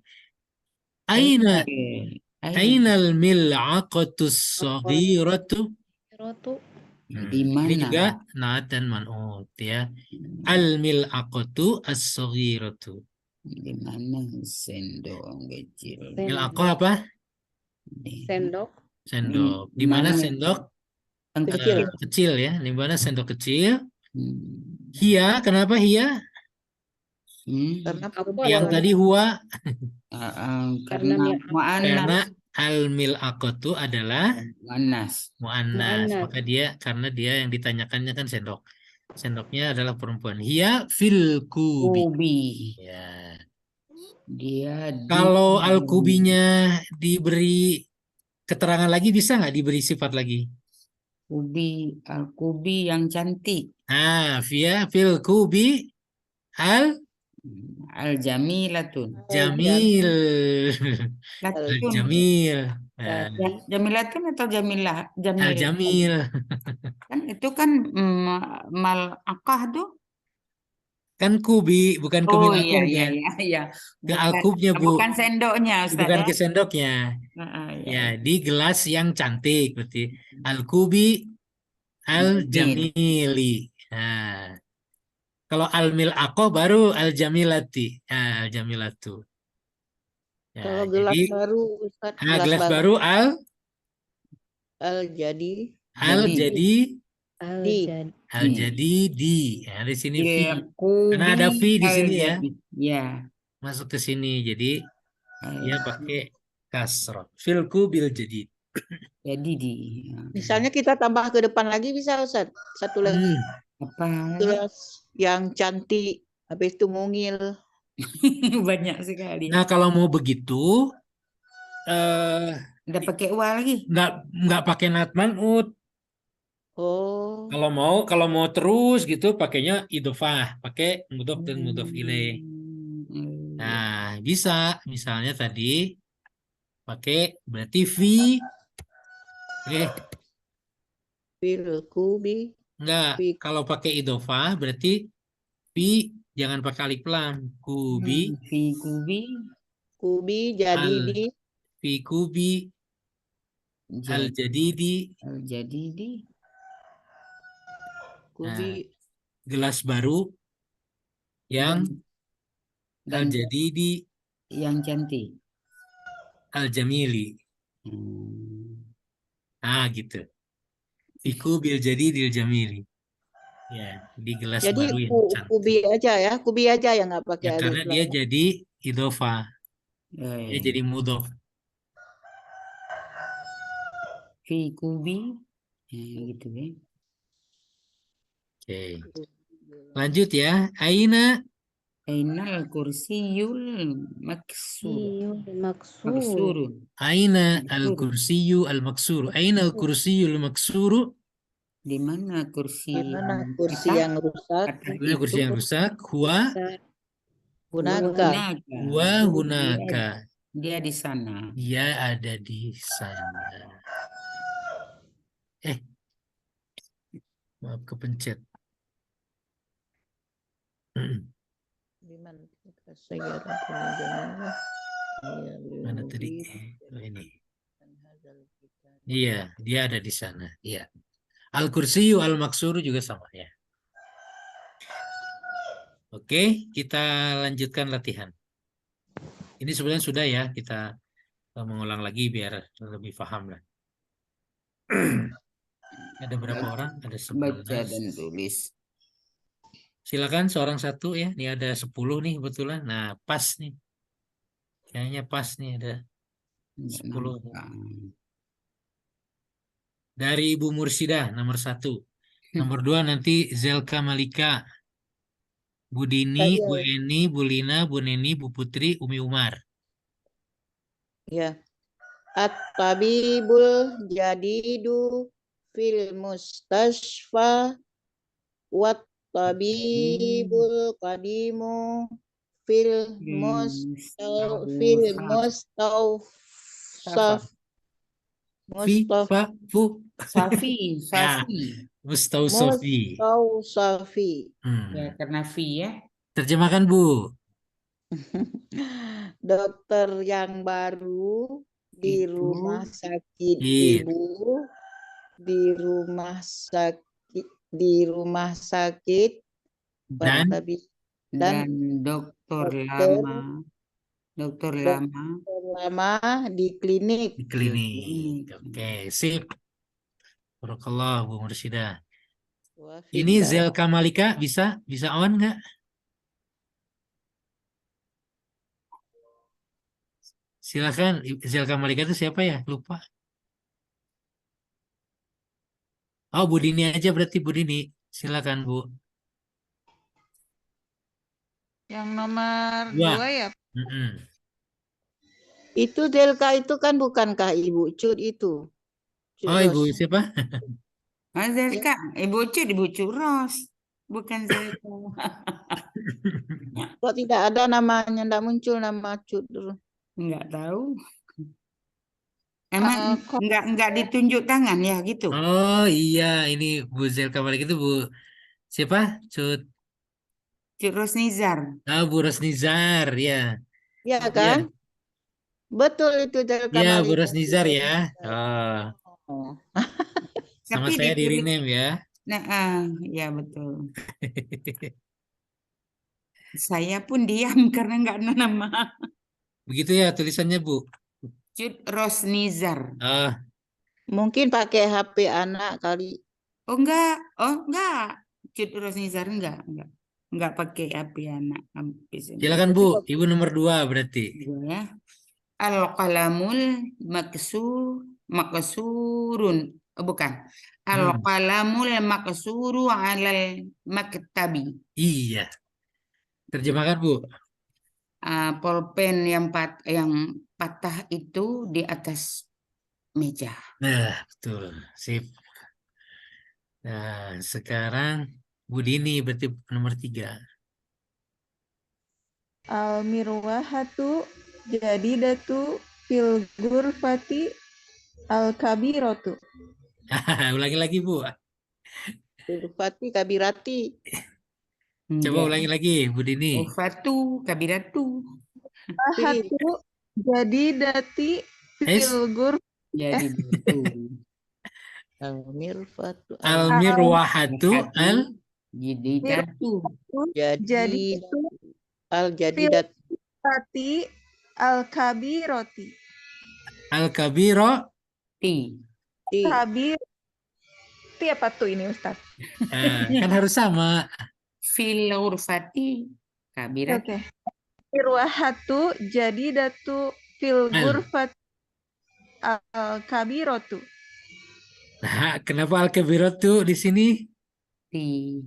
Ainal mil'aqatus saghiratu. Di mana? Ini juga naat dan man'ut ya. Al-mil'aqatu as-saghiratu. Di mana sendok kecil? Mil'aqah apa? Sendok. Sendok. Di mana sendok? Kecil ya. Di mana sendok kecil? Hia, kenapa hia? Yang tadi huwa. Karena al-mil'aqatu adalah mu'annas. Maka karena dia yang ditanyakannya kan sendok. Sendoknya adalah perempuan. Hia fil kubi. Ya. Kalau al-kubinya diberi keterangan lagi bisa nggak diberi sifat lagi? Al-kubi yang cantik. Via fil kubi Al-jamilatun. Jamil. Al-jamil. Jamilatun atau jamilah? Al-jamil. Kan itu kan malakah tuh. Kan kubi, bukan ke milakahnya. Iya. Ke al-kubnya, Bu. Bukan sendoknya, Ustaz. Bukan ke sendoknya. Ya, di gelas yang cantik berarti. Al-kubi al-jamili. Nah. Kalau al-mil'aqah baru al-jamilati. Al-jamilatu. Ya, kalau gelas jadi, baru Ustaz, gelas baru al-jadi. Al-jadi. Ya, di sini fi. Karena ada fi di sini ya. Ya. Masuk ke sini. Jadi dia pakai kasrah. Fil kubil jadi. Jadi Misalnya kita tambah ke depan lagi bisa Ustaz. Satu lagi. Apa? Gelas yang cantik, habis itu mungil. Banyak sekali. Nah, kalau mau begitu eh Udah pakai uang lagi. nggak pakai nat man'ut. Oh, Kalau mau terus gitu pakainya idofah, pakai mudhof dan mudhof ilaih. Iya. Nah, bisa misalnya tadi pakai berarti fil kubi, enggak, fi kalau pakai idofah berarti fi jangan pakai alif lam. Kubi Fi kubi kubi jadi al di fi kubi al jadi jadidi. jadi di kubi Gelas baru yang al dan jadidi yang cantik. al jamili. Nah, gitu. Fi kubil jadidil jamili. Ya, di gelas jadi baru yang cantik. kubi aja yang nggak pakai Ya, alif karena dia lam. jadi idofah. Oh, Dia iya. jadi mudhof. Fi kubi gitu ya. Oke. Lanjut ya. Aina Ainal kursiyul maksur. Maksur. Maksurun. Aina Maksur. al-kursiyu al-maksuru. Aina al-kursiyu al-maksuru. Di mana kursi Di mana yang kursi patah? yang rusak? Patah Di mana kursi yang rusak? Huwa Hunaka. hunaka. Dia di sana. Dia ada di sana. Maaf kepencet. Di mana sayyarah jamila? Mana tadi? Oh, ini. Iya, dia ada di sana. Iya. Al-kursiyu al-maksuru juga sama ya. Oke, kita lanjutkan latihan. Ini sebenarnya sudah ya, kita mengulang lagi biar lebih paham lah. Ada berapa orang? Ada Baca 11. dan tulis. Silakan seorang satu ya. Ini ada 10 nih kebetulan. Nah, pas nih. Kayaknya pas nih ada Nggak 10. nampak. Dari Ibu Mursidah nomor 1. Nomor 2 nanti Zelka Malika. Bu Dini, Saya. Bu Eni, Bu Lina, Bu Neni, Bu Putri, Umi Umar. Ya. At-tabibul jadidu fil mustasfa wat tabibul qadimu fil mustawsaf Fi, fa, fu. Safi, Ya, Safi. Mustausofi. mustawsafi. Ya, karena fi ya. Terjemahkan Bu. Dokter yang baru di Itu. rumah sakit Iya. ibu di rumah sakit Dan Dan dokter lama di klinik. di klinik. Oke, sip. Barakallah Bu Mursidah. Ini Zelka Malika bisa on nggak? Silakan. Zelka Malika itu siapa ya? Lupa. Oh, Bu Dini aja berarti Bu Dini. Silakan Bu. Yang nomor Dua. 2 ya. Itu Zelka itu kan bukankah Ibu Cut itu? Oh, Ibu siapa? Zelka, Ibu Curos. Bukan Zelka. Kok tidak ada namanya, tidak muncul nama Cut dulu. Enggak tahu. Emang enggak ditunjuk tangan ya gitu? Oh iya, ini Bu Zelka Malika itu Bu siapa? Cut Rosnizar. Ah, Bu Rosnizar ya. Iya kan? Betul itu Zelka Iya, Bu Malika. Rosnizar ya. Oh. Sama Tapi saya di ditulis. rename ya. Nah, ya betul. Saya pun diam karena enggak ada nama. Begitu ya tulisannya Bu. Cut Rosnizar. Mungkin pakai HP anak kali. Oh enggak. Cut Rosnizar enggak pakai HP anak. Silakan Bu, Ibu nomor 2 berarti. Ya. Al-qalamul maksurun. Oh, bukan. Al-qalamul maksuru 'alal maktabi. Iya. Terjemahkan Bu. pulpen yang patah itu di atas meja. Nah, betul. Sip. Nah, sekarang Bu Dini berarti nomor 3. Al-mirwahatu jadidatu fil ghurfati al-kabiratu. Ulangi lagi, Bu. Ghurfati kabirati. Coba Ya. ulangi lagi, Bu Dini. Ufatu kabiratu. Hatu jadidati Es, fil ghurfati Jadi itu. Al-mirfatu al-mirwahatu Jadi datu. jadi jadidatu al-jadidat fil al-kabirati. al-kabiro. Ti. Kabir. Ti apa tuh ini Ustaz? Kan harus sama. Fil urfati kabirat. Oke. Mirwahatu jadidatu fil Al. ghurfati al-kabiratu. Nah, kenapa al-kabiratu di sini? Ti.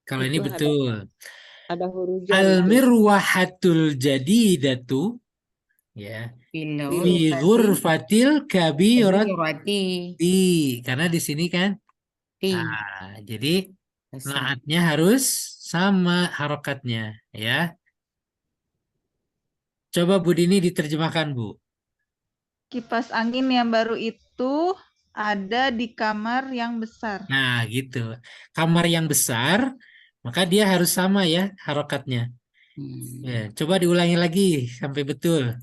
Kalau ini Itu betul. ada huruf jar itu. Al-mirwahatul jadidatu ya. Fil Fi ghurfatil kabirati. urfati. Karena di sini kan. Ti. Jadi naatnya harus sama harokatnya ya. Coba Bu Dini diterjemahkan, Bu. Kipas angin yang baru itu ada di kamar yang besar. Nah, gitu. Kamar yang besar, maka dia harus sama ya harokatnya. Ya, coba diulangi lagi sampai betul.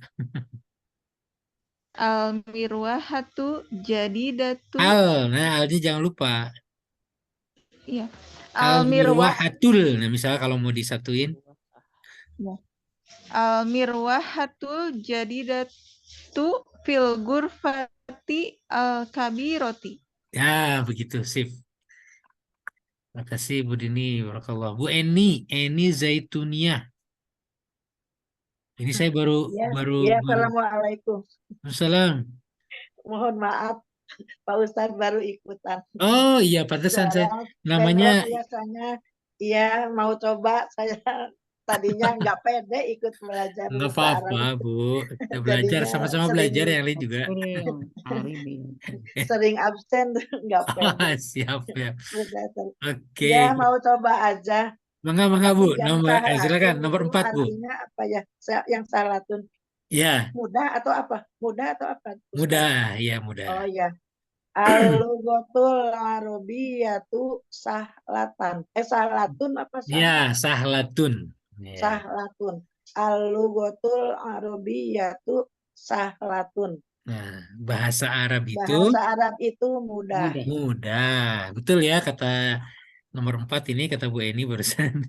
Al-mirwahatu jadidatu. Nah alnya jangan lupa. Iya. Al-mirwahatul. Nah, misalnya kalau mau disatuin. Al-mirwahatul jadidatu fil ghurfati al-kabirati. Ya, begitu, sip. Makasih Bu Dini, barakallah. Bu Eni Zaituniah. Ini saya baru. Assalamualaikum. Assalam. Mohon maaf, Pak Ustadz baru ikutan. Oh iya, pantesan saya namanya. Biasanya iya mau coba, saya tadinya nggak pede ikut belajar Nggak bahasa apa-apa, Arab. Bu. Kita belajar Jadinya sama-sama sering- belajar yang lain juga. Sering absen nggak pede. Siap ya. Belajar. Oke. Ya mau coba aja. Mangga Bu. Tapi yang Silakan salatun nomor itu 4 Bu. Artinya apa ya? Yang salatun Ya, mudah atau apa? Mudah atau apa? Ustadz? mudah, ya mudah. Oh ya. Al-lughatul arabiyatu sahlatan. Sahlatun apa Ya, sahlatun. Ya. Sahlatun. Al-lughatul arabiyatu sahlatun. Nah, bahasa Arab itu Bahasa Arab itu mudah. mudah. Betul ya kata nomor 4 ini, kata Bu Eni barusan.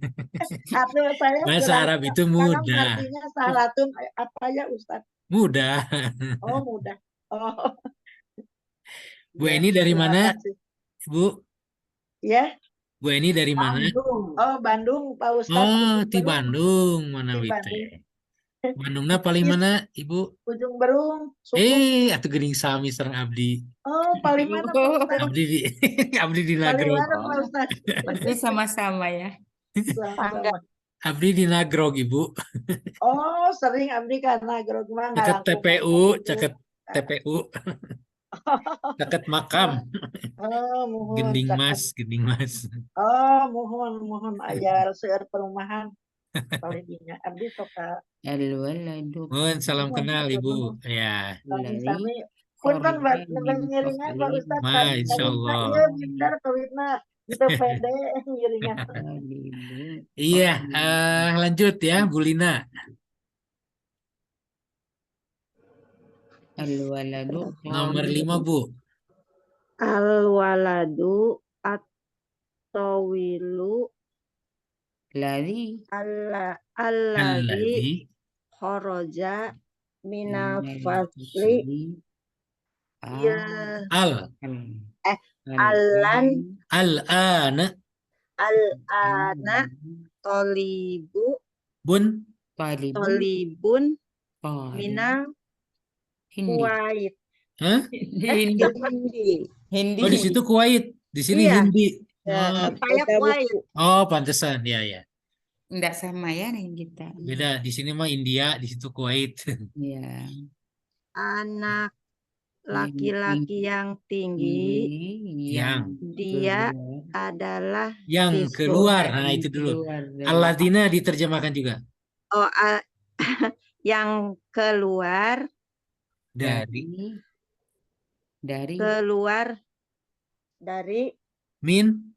Artinya saya Bahasa kurang- Arab itu karena mudah. artinya sahlatun apa ya Ustaz? Mudah. Oh mudah. Oh. Bu Ya, Eni dari terima mana? kasih. Bu, Ya. Bu Eni dari mana? Oh Bandung Pak Ustaz. Oh, Ujung di Berung. Bandung. Mana Di itu? Bandung. Bandungnya paling mana, Ibu? Ujung Berung. Suku. Atuh geuning sami sareng Abdi. Oh paling mana Pak Ustaz? Abdi di Abdi di Paling Nagrog. mana Pak Ustaz? Berarti sama-sama ya. Sama-sama. Abdi di Nagrog, Ibu. Oh, sering abdi karena Grog mah Deket ngalangkungan TPU, gitu. deket TPU. Deket makam. Oh, mohon. Gending cakep. Mas, Gending Mas. Oh, mohon aya seueur perumahan. Palingnya abdi soka Al-waladu Mohon salam Mohon, kenal, hatur Ibu. nuhun. Ya. sami-sami. Punten ngiringan Pak Ustaz. Ma, insya Allah. Iya, bener kawitna. Itu pede ngiringan. Iya, lanjut ya, Bu Lina. Al-waladu Nomor 5, Bu. Al-waladu at-tawilu Lari alladzi Alladzi kharaja minafasli ya Alan. al-ana al-ana bun tolibun minal Hindi. Kuwait. Hah? Hindi. Hindi. Oh, di situ Kuwait, di sini Iya. Hindi. Kayak Kuwait. Oh, pantesan, ya ya. Enggak sama ya nih kita. Beda, di sini mah India, di situ Kuwait. Ya. Anak Yang laki-laki yang tinggi, tinggi, Yang dia keluar, adalah yang siswa. keluar, nah yang itu dulu. keluar dari Alladzina diterjemahkan juga. Oh, yang keluar Dari dari keluar dari min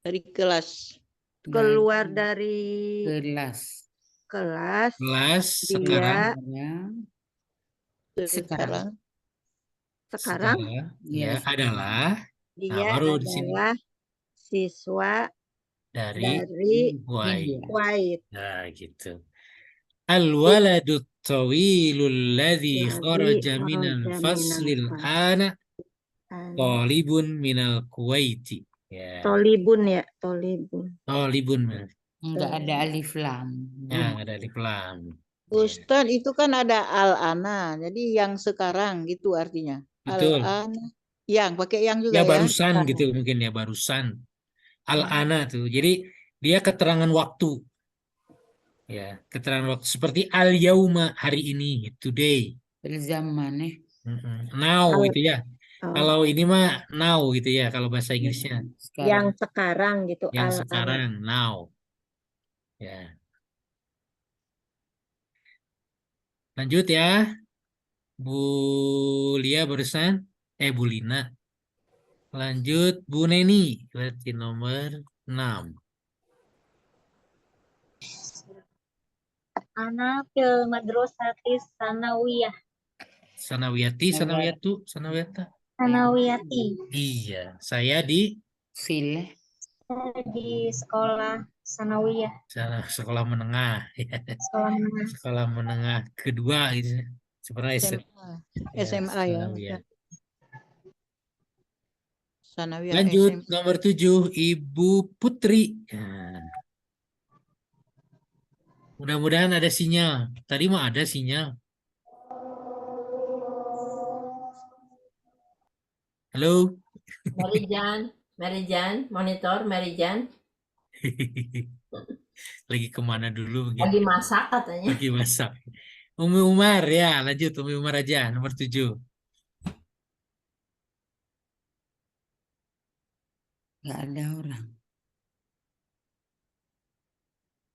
Dari kelas. keluar dari dari kelas. kelas, kelas dia sekarang. Sekarang sekarang Ya, ya adalah. Nah, dia baru di sini adalah siswa dari dari Kuwait. India. Kuwait. Nah, gitu. Al-waladu tawilul ladzi Ladzi kharaja minal kharaja faslil minal ana An- talibun minal Kuwaiti. Ya, Tolibun ya, Tolibun. talibun. Enggak ada alif lam. Ya, nggak ada di pelan. Ustaz, itu kan ada al-ana. Jadi yang sekarang gitu artinya. Betul. Al-ana. Yang pakai yang juga Ya ya. barusan gitu mungkin ya barusan. Al-ana tuh. Jadi dia keterangan waktu. Ya, keterangan waktu seperti al-yauma hari ini, today. Berzaman ya. Now Al- gitu ya. oh, Kalau ini mah now gitu ya kalau bahasa Inggrisnya. yang Sekarang sekarang gitu, Yang al-ana. sekarang now. Ya. Lanjut ya. Bu Lia barusan. Bu Lina. Lanjut Bu Neni. Berarti nomor 6. Anak fil madrasati sanawiyah. Sanawiyati, sanawiyatu, sanawiyata. Sanawiyati. Iya, saya di fil ya. Di sekolah sanawiyah. sekolah menengah. Sekolah menengah. Sekolah menengah kedua gitu. Sebenarnya SMA. SMA ya. sanawiyah. Sanawiyah Lanjut SMA. nomor 7 Ibu Putri. Nah, mudah-mudahan ada sinyal. Tadi mah ada sinyal. Halo. Merijan, monitor Merijan. Lagi kemana dulu? Lagi masak katanya. Lagi masak. Umi Umar ya, lanjut Umi Umar aja nomor 7. Enggak ada orang.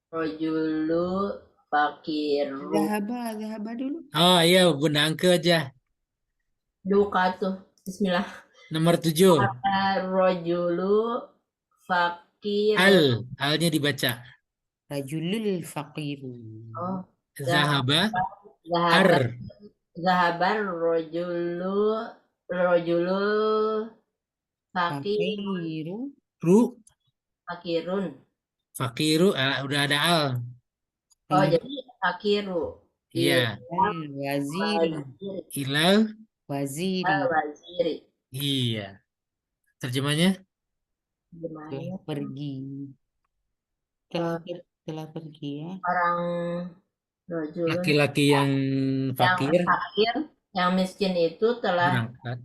Rojulu fakiru. Zahaba dulu. Oh iya, Bunda Angke aja. Duka tuh. Bismillah. Nomor 7. Rojulu fakiru. Alnya dibaca. Rajulul faqiru. Oh. Zahaba. Ar. Zahabar rojulu fakiru. Ru. Fakirun. Fakiru. Udah ada al. Oh, jadi fakiru. Iya. Waziri. Ilal. Waziri. Iya. Terjemahnya? Telah pergi. Telah pergi ya. Orang rojulun. Laki-laki yang fakir. Yang fakir, yang miskin itu telah Berangkat.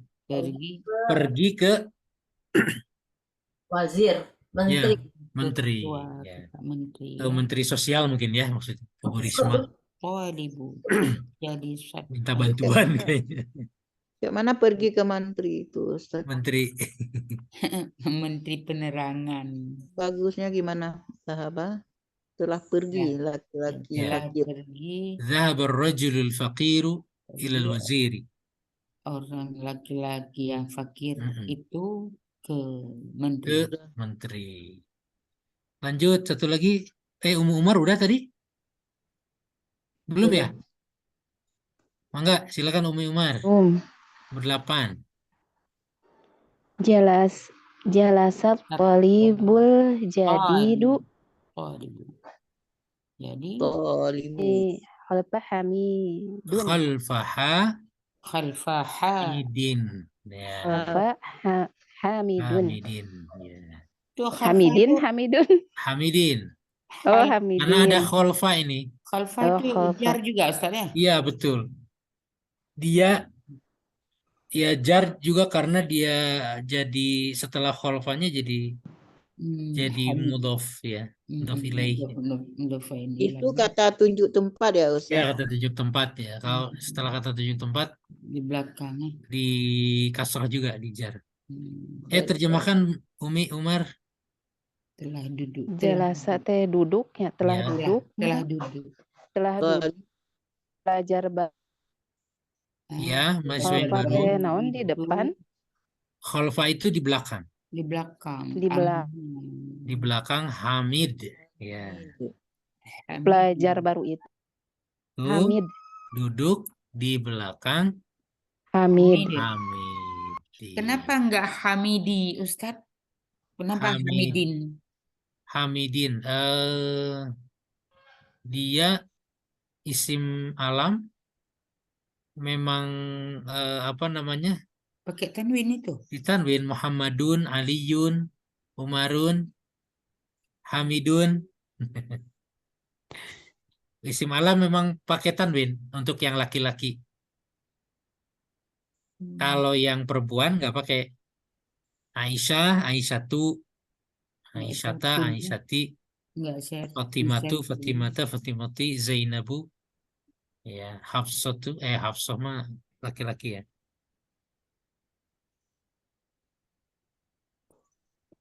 pergi ke wazir, menteri. Ya, menteri. Ya. Ke menteri sosial mungkin ya maksudnya. Ke Bu Risma. Oh, Ibu. Jadi Minta bantuan kayaknya. Kayak mana pergi ke menteri itu, Ustaz? Menteri. Menteri Penerangan. Bagusnya gimana, sahabat? Telah pergi laki-laki fakir. Zahabar rajulul faqiru ilal waziri. Orang laki-laki yang fakir itu ke menteri. Ke menteri. Lanjut satu lagi. Umar udah tadi? Belum ya? Mangga, silakan Umi Umar. Ber-8. Jalasat talibul jadidu. Jadi khalfaha ya. Hamidun. Hamidin. Oh, Hamidin. Karena ada khalfa ini. Khalfa itu jar juga Ustaz ya? Iya, betul. Dia ya jar juga karena dia jadi setelah khalfanya jadi jadi mudhof ya, mudhof ilaih. Itu kata tunjuk tempat ya Ya, Ustaz. kata tunjuk tempat ya. Kalau setelah kata tunjuk tempat di belakangnya. di kasrah juga, di jar. Terjemahkan Umi Umar. Telah duduk. Jalasa teh duduk ya, telah Ya. duduk. Telah Nah, duduk. telah duduk. Belajar Ya, mahasiswa yang Khalfa baru. teh naon di depan, Khalfa itu di belakang. Di belakang. di belakang. Di belakang Hamid. Ya. Pelajar baru itu. Tuh, Hamid. duduk di belakang Hamid. Hamid. Kenapa enggak Hamidi, Ustadz? Kenapa Hamidin? Hamidin. Dia isim alam memang apa namanya? Pakai tanwin itu. Ditanwin Muhammadun, Aliyun, Umarun, Hamidun. Isim alam memang pakai tanwin untuk yang laki-laki. Kalau yang perempuan nggak pakai. Aisyah, Aisyatu, Aisyata, Aisyati, Enggak saya. Fatimatu, Fatimata, Fatimati, Zainabu. Ya, Hafsatu, Hafsah mah laki-laki ya.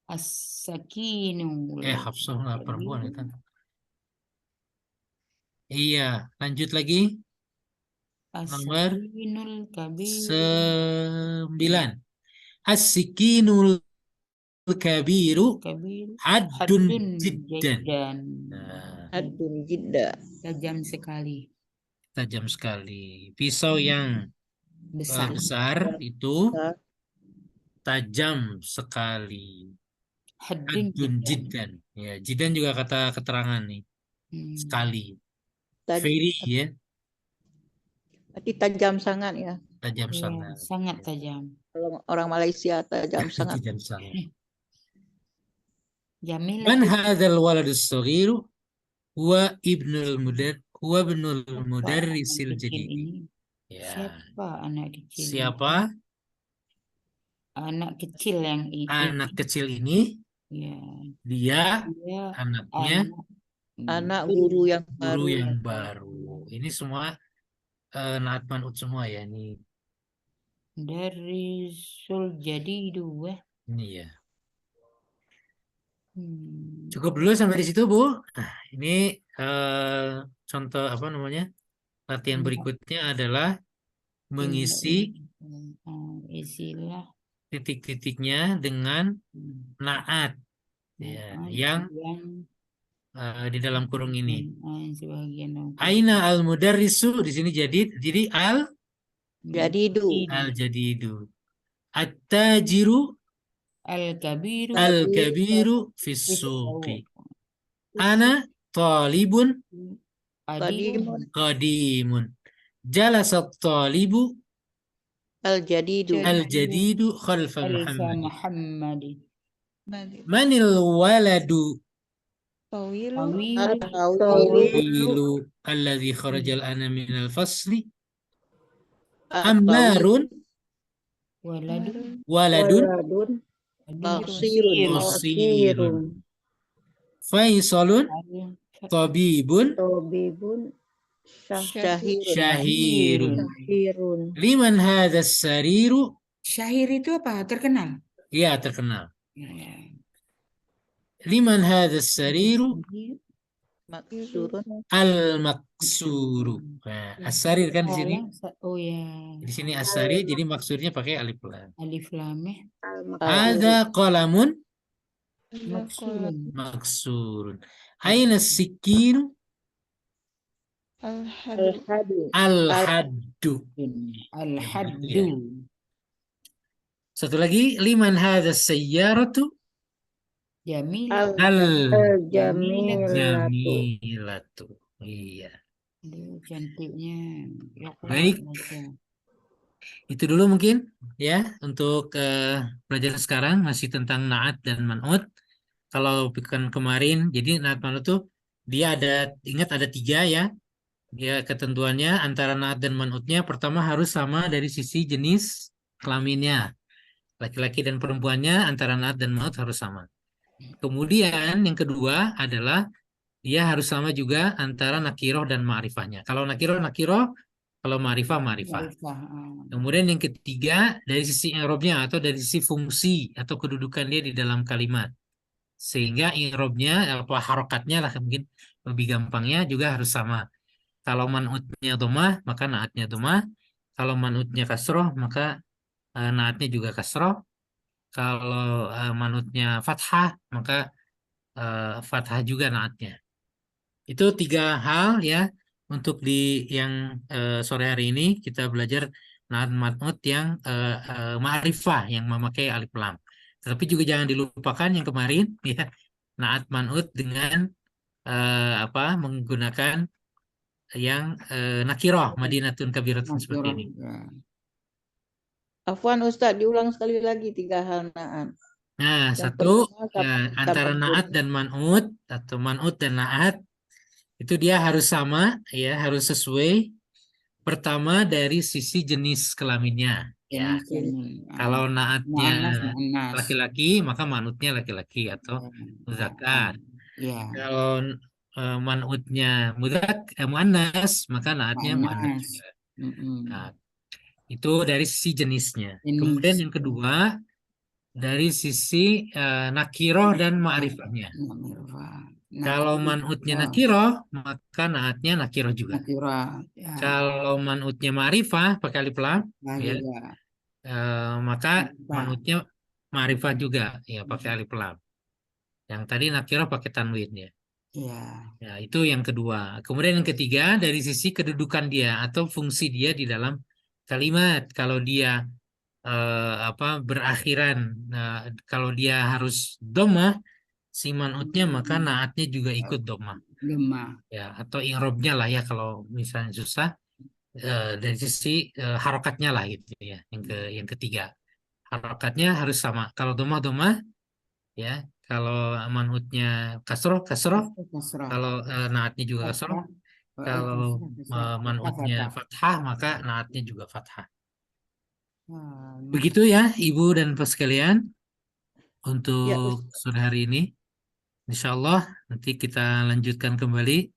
As-sakinu. Hafsah nggak perempuan ya kan? Iya, lanjut lagi. Nomor As-sakinul kabir. 9. As-sikinul kabiru haddun jiddan. Haddun jidda. Tajam sekali. Tajam sekali. Pisau yang besar itu tajam sekali. Haddun jiddan. Ya, jiddan juga kata keterangan nih. Sekali. Very ya. Berarti tajam sangat ya. Tajam Ya, sangat. sangat tajam. Kalau orang Malaysia tajam sangat. Tajam sangat. Jamil. Man hadzal waladus saghiru huwa ibnul mudarrisil jadid. Ya. Siapa anak kecil? Siapa? Anak kecil yang ini. Anak kecil ini. Ya. Dia anaknya anak guru yang baru. Guru yang baru. Ini semua naat man'ut semua ya ini. Dari sul jadi dua. Ini ya. Cukup dulu sampai di situ, Bu. Nah, ini contoh apa namanya? Latihan berikutnya adalah mengisi isilah titik-titiknya dengan naat ya, yang di dalam kurung ini. Aina al-mudarrisu di sini jadi al-jadidu. At-tajiru al-kabiru fis suqi. Ana talibun qadimun. Jalasat talibu al-jadidu khalfa Muhammadin. Manil waladu tawilu alladhi kharajal ana minal fasli. Ammarun waladun qasirun. Faisalun tabibun syahirun. Liman hadzal sariru. Syahir itu apa? Terkenal? Iya, terkenal. Liman hadzal sariru al-maksuru. Nah, as-sarir kan di sini? Oh ya. Di sini as-sarir, jadi maksudnya pakai alif lam. Alif lam. Hadza qalamun Maksurun. maksurun. Aina sikinu? Al-haddu. Al-haddu. Satu lagi, liman hadzal sayyaratu? Jamilatu. Iya. Cantiknya. Baik. Itu dulu mungkin ya untuk pelajaran sekarang masih tentang naat dan man'ut. Kalau bukan kemarin, jadi naat man'ut tuh dia ingat ada 3 ya. Dia ketentuannya antara naat dan man'utnya pertama harus sama dari sisi jenis kelaminnya. Laki-laki dan perempuannya antara naat dan man'ut harus sama. Kemudian yang kedua adalah dia harus sama juga antara nakiroh dan ma'rifahnya. Kalau nakiroh, kalau ma'rifah. Kemudian yang ketiga dari sisi i'rabnya atau dari sisi fungsi atau kedudukan dia di dalam kalimat. Sehingga i'rabnya apa harokatnya lah mungkin lebih gampangnya juga harus sama. Kalau man'utnya dhammah maka na'atnya dhammah. Kalau man'utnya kasroh maka na'atnya juga kasroh. Kalau man'utnya fathah maka fathah juga na'atnya. Itu 3 hal ya untuk di yang sore hari ini kita belajar na'at man'ut yang ma'rifah yang memakai alif lam. Tetapi juga jangan dilupakan yang kemarin ya na'at man'ut dengan menggunakan yang nakiroh madinatun kabiratun seperti ini. Afwan Ustadz, diulang sekali lagi 3 hal na'at. Nah, Yang satu pertama, antara na'at dan man'ut atau man'ut dan na'at itu dia harus sama ya, harus sesuai. Pertama dari sisi jenis kelaminnya ya. Kalau na'atnya laki-laki maka man'utnya laki-laki atau muzakkar. Kalau man'utnya muannas maka na'atnya muannas juga. Nah, itu dari sisi jenisnya. Kemudian yang kedua dari sisi nakiroh dan ma'rifahnya. Kalau man'utnya nakiroh maka na'atnya nakiroh juga. Kalau man'utnya ma'rifah pakai alif lam ya, maka man'utnya ma'rifah juga ya pakai alif lam. Yang tadi nakiroh pakai tanwin ya. Ya, itu yang kedua. Kemudian yang ketiga dari sisi kedudukan dia atau fungsi dia di dalam kalimat. Kalau dia berakhiran, kalau dia harus dhammah si man'utnya maka na'atnya juga ikut dhammah. Ya, atau i'rabnya lah ya kalau misalnya susah dari sisi harokatnya lah gitu ya. Yang ketiga. Harokatnya harus sama. Kalau dhammah ya, kalau man'utnya kasroh. Kalau na'atnya juga kasroh. Kalau man'utnya fathah maka na'atnya juga fathah. Begitu ya Ibu dan Bapak sekalian untuk sore hari ini. Insya Allah nanti kita lanjutkan kembali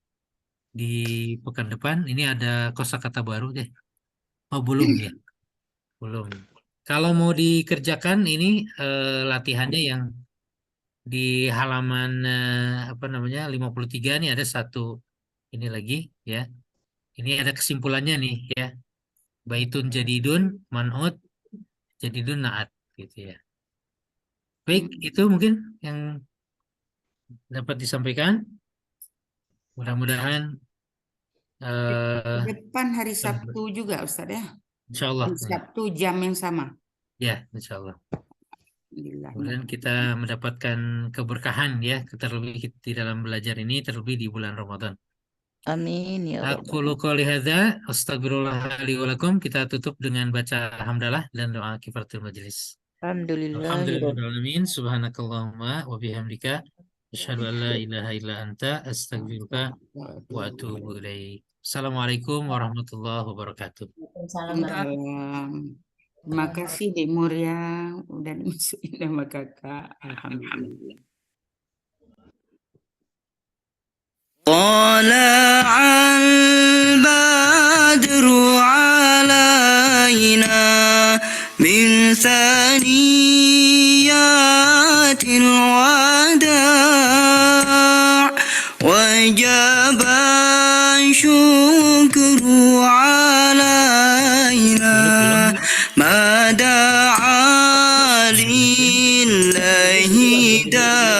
di pekan depan. Ini ada kosakata baru deh. Oh belum ya, belum. Kalau mau dikerjakan ini latihannya yang di halaman 53 nih ada satu ini lagi ya. Ini ada kesimpulannya nih ya. Baitun jadidun man'ut jadidun na'at gitu ya. Baik, itu mungkin yang dapat disampaikan. Mudah-mudahan depan hari Sabtu juga Ustaz ya. Insya Allah. Hari Sabtu jam yang sama. Ya, insya Allah. Kemudian kita mendapatkan keberkahan ya, terlebih di dalam belajar ini, terlebih di bulan Ramadan. Amin ya Rabbal. Aku qouli hadza, astagfirullah li wa lakum. Kita tutup dengan baca hamdalah dan doa kifaratul majelis. Alhamdulillahirabbil subhanakallahumma wa bihamdika asyhadu an la ilaha illa anta astaghfiruka wa atubu ilaik. Assalamualaikum warahmatullahi wabarakatuh. Terima kasih Dek Muria udah dimasukin nama kakak. Alhamdulillah. طلع البدر علينا من ثنيات الوداع وجب الشكر علينا ما دعا لله داع